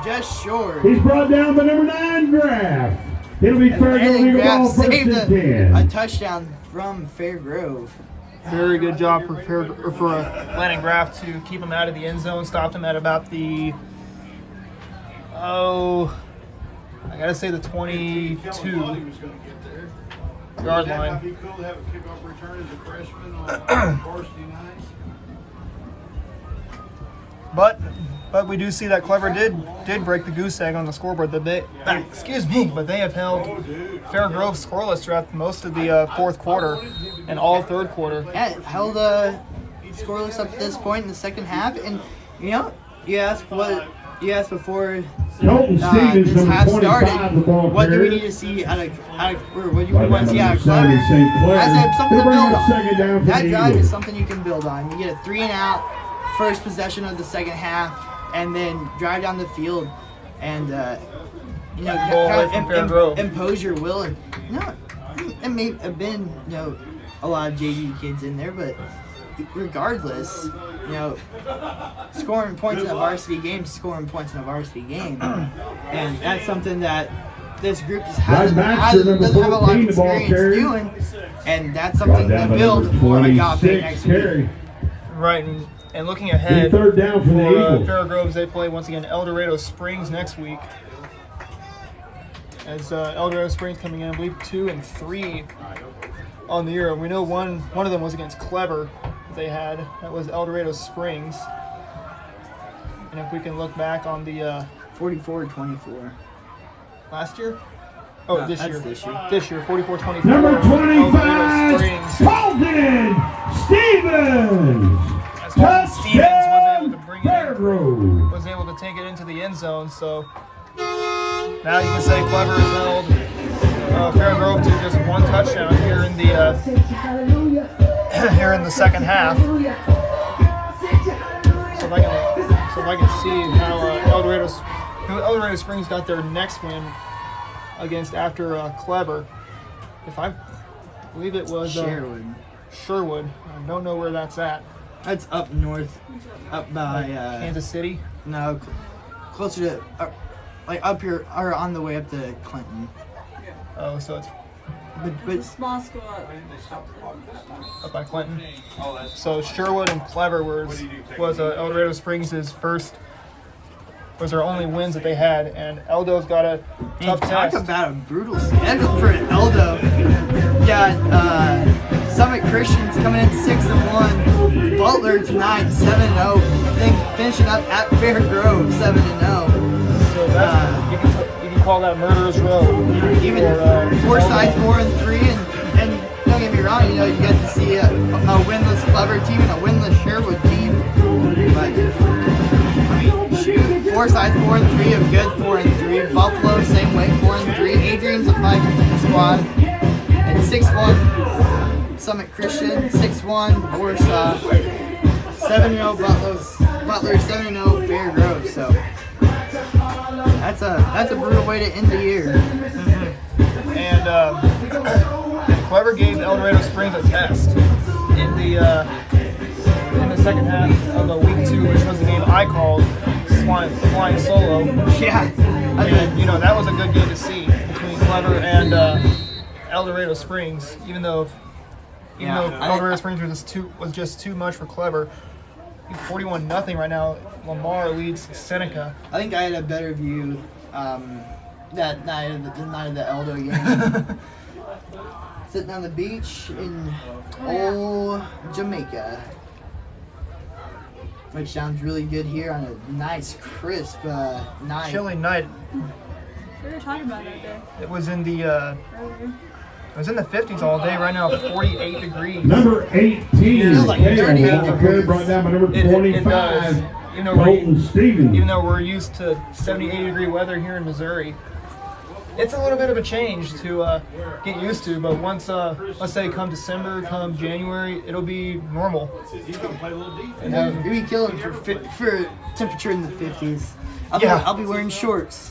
just short. He's brought down by number 9, Graf. It'll be Fair Grove legal Graf ball first saved and a 10. touchdown from Fair Grove. Very good job for Landon Graff to keep him out of the end zone. Stopped him at about the, I gotta say the 22-yard line. That'd be cool to have a kickoff return as a freshman on varsity night. But we do see that Clever did break the goose egg on the scoreboard. But they have held Fair Grove scoreless throughout most of the fourth quarter and all third quarter. Yeah, it held scoreless up to this point in the second half, and you know, you asked before Colton Stevens, this number half 25, started. the ball What do we carrier. need to see out of or what do you want to see out of Simon Clever? St. Clair. That's something to It'll bring build up on. second down for That the drive Eagles. is something you can build on. You get a 3 and out, first possession of the second half, and then drive down the field, and you know, Ball away from Fair Grove. impose your will. And you know, it may have been a lot of JV kids in there, but regardless, scoring points in a varsity game, and that's something that this group just doesn't have a lot of experience doing, and that's something to build for Agape next week. Right, and looking ahead Third down for the Eagles. Fair Groves, they play once again El Dorado Springs next week. As El Dorado Springs coming in, I believe 2-3 on the year. We know one of them was against Clever. They had that was El Dorado Springs. And if we can look back on the 44-24 last year. Oh, No, this that's year. this year. This year, 44-24. Number El Dorado 25, Springs. Colton Stevens. As Colton Stevens was able to bring it Fair in, Grove. was able to take it into the end zone. So now you can say Clever has held Fair Grove to just one touchdown here in the second half. So if I can see how El Dorado Springs got their next win against after Clever. If I believe it was Sherwood. I don't know where that's at. That's up north, up by Kansas City. No, closer to like up here or on the way up to Clinton. Oh, so it's But Small school. up by Clinton. So Sherwood and Clever was El Dorado Springs' was their only wins that they had, and Eldo's got a tough talk test. about a brutal schedule for Eldo. Got Summit Christians coming in 6-1, Butler tonight 7-0, then finishing up at Fair Grove 7-0. So that's you can call that murderer's row. Even for, Forsyth Eldo. 4-3, and don't get me wrong, you get to see a winless Clever team and a winless Sherwood team. But I mean, shoot, Forsyth 4-3, a good 4-3. Buffalo same way, 4-3. Adrian's a 5-10 squad, and 6-1 Summit Christian, 6-1 Warsaw, 7-0 Butler, 7-0 Fair Grove. So that's a brutal way to end the year. And Clever gave El Dorado Springs a test in the second half of week 2, which was the game I called flying solo. Yeah, And that was a good game to see between Clever and El Dorado Springs, even though El Dorado Springs was just too much for Clever. 41-0 right now. Lamar leads Seneca. I think I had a better view that night of the Eldo game. Sitting on the beach in old Jamaica, which sounds really good here on a nice, crisp night. Chilly night. We were talking about that day. It was in the Earlier. it was in the 50s all day. Right now, 48 degrees. Number 18, Feels like 38 Ball carrier brought down by number It 25, does. Colton Stevens. Even though we're used to 78-degree weather here in Missouri, it's a little bit of a change to get used to, but once, let's say come December, come January, it'll be normal. It'll be killing for temperature in the 50s. I'll be wearing shorts.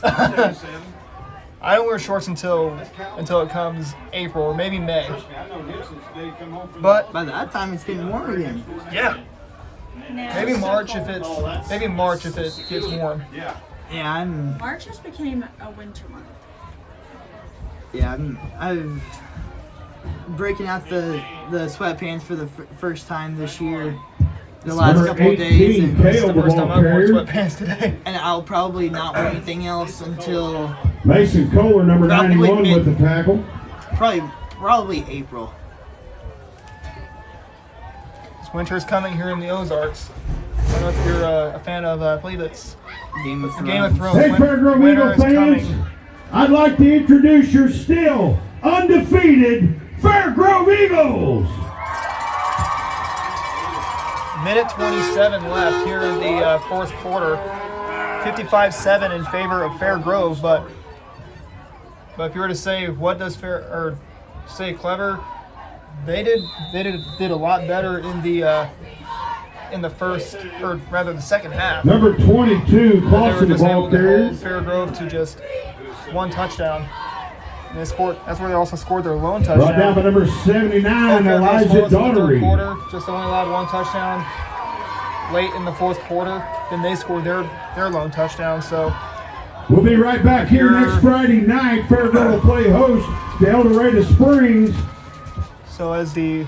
I don't wear shorts until it comes April or maybe May. But by that time, it's getting warm again. Yeah. Maybe March if it gets warm. Yeah, March just became a winter month. Yeah, I'm breaking out the sweatpants for the first time this year. The last couple of days, and this is the first time I've worn sweatpants today. And I'll probably not wear anything else until Mason Kohler, number 91, with the tackle. Probably April. This winter is coming here in the Ozarks. I don't know if you're a fan of, I believe it's Game of Thrones. Hey, Fairgrove Eagle fans, I'd like to introduce your still undefeated Fairgrove Eagles. Minute 27 left here in the fourth quarter. 55-7 in favor of Fairgrove, but if you were to say what does Clever, they did a lot better in the first, or rather the second half. Number 22, close to the ball carrier. Fairgrove to just one touchdown. And they scored. That's where they also scored their lone touchdown. Brought down by number 79, Elijah Daughtery. Just only allowed one touchdown late in the fourth quarter. Then they scored their lone touchdown. So we'll be right back here next Friday night. Fairgrove will play host to El Dorado Springs. So as the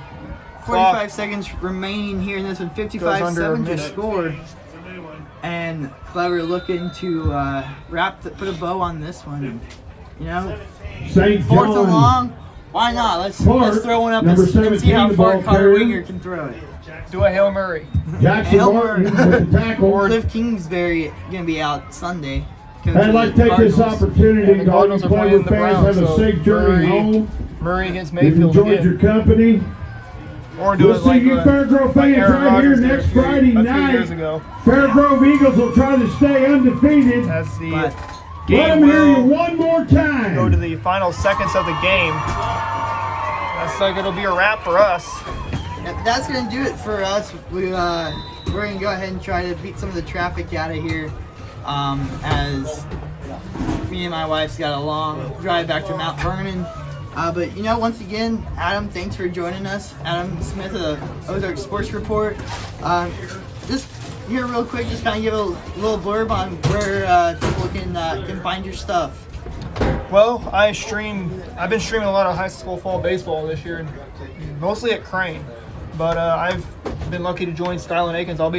45 seconds remaining here in this one, 55-7 just scored. And Clever looking to put a bow on this one. You know, St. fourth and John. long. Why not? Let's throw one up number and see how 17, far Carter carrier. Winger can throw it. Do a Hail Murray. Jackson Martin with the tackle. Cliff Kingsbury going to be out Sunday. I'd like to take this opportunity to all you Clever fans have a safe journey home. Murray against We've Mayfield. enjoyed your company. Or do We'll it see like you Fairgrove fans right here next Friday night. Fairgrove Eagles will try to stay undefeated. As the Let game them hear you will one more time. go to the final seconds of the game. That's like it'll be a wrap for us. That's going to do it for us. We're going to go ahead and try to beat some of the traffic out of here as me and my wife's got a long drive back to Mount Vernon. But, you know, once again, Adam, thanks for joining us. Adam Smith of the Ozark Sports Report. Just here real quick, just kind of give a little blurb on where people can find your stuff. Well, I've been streaming a lot of high school fall baseball this year, mostly at Crane. But I've been lucky to join Skylan Akins. I'll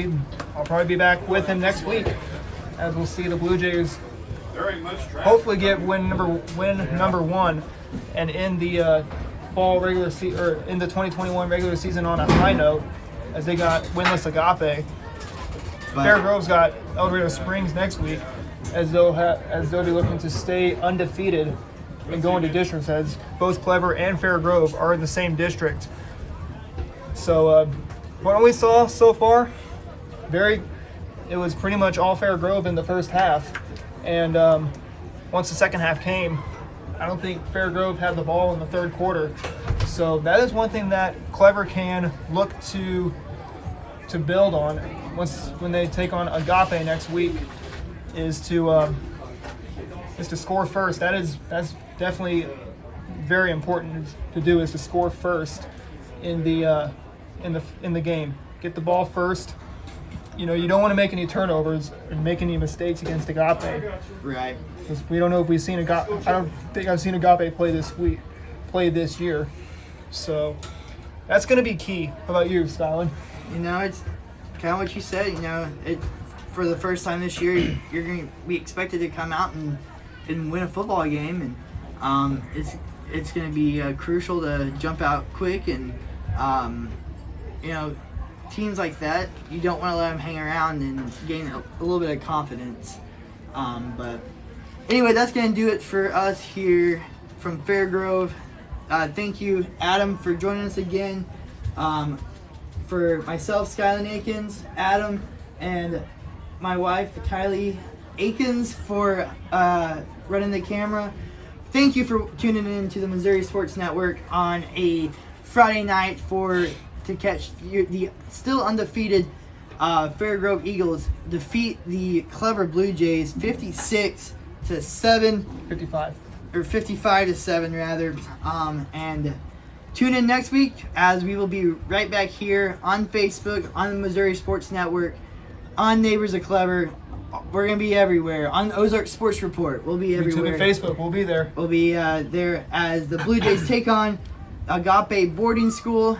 probably be back with him next week, as we'll see the Blue Jays hopefully get win number one, and in the fall regular season, or in the 2021 regular season on a high note, as they got winless Agape. Fairgrove's got El Dorado Springs next week, as they'll be looking to stay undefeated and go into districts, as both Clever and Fairgrove are in the same district. So what we saw so far, it was pretty much all Fairgrove in the first half, and once the second half came, I don't think Fairgrove had the ball in the third quarter. So that is one thing that Clever can look to build on when they take on Agape next week, is to score first. That's definitely very important to do, is to score first in the game. Get the ball first. You know, you don't want to make any turnovers and make any mistakes against Agape. Right. Because we don't know if we've seen Agape. I don't think I've seen Agape play this year. So that's going to be key. How about you, Skylan? You know, it's kind of what you said. You know, for the first time this year, you're going to be expected to come out and win a football game, and it's going to be crucial to jump out quick, and you know, teams like that, you don't want to let them hang around and gain a little bit of confidence. But anyway, that's going to do it for us here from Fairgrove. Thank you, Adam, for joining us again. For myself, Skylan Akins, Adam, and my wife, Kylie Akins, for running the camera. thank you for tuning in to the Missouri Sports Network on a Friday night to catch the still undefeated Fairgrove Eagles defeat the Clever Blue Jays 56-7. 55. Or 55-7 rather. And tune in next week as we will be right back here on Facebook, on the Missouri Sports Network, on Neighbors of Clever. We're going to be everywhere. On Ozark Sports Report, we'll be everywhere. YouTube and Facebook, we'll be there. We'll be there as the Blue Jays take on Agape Boarding School.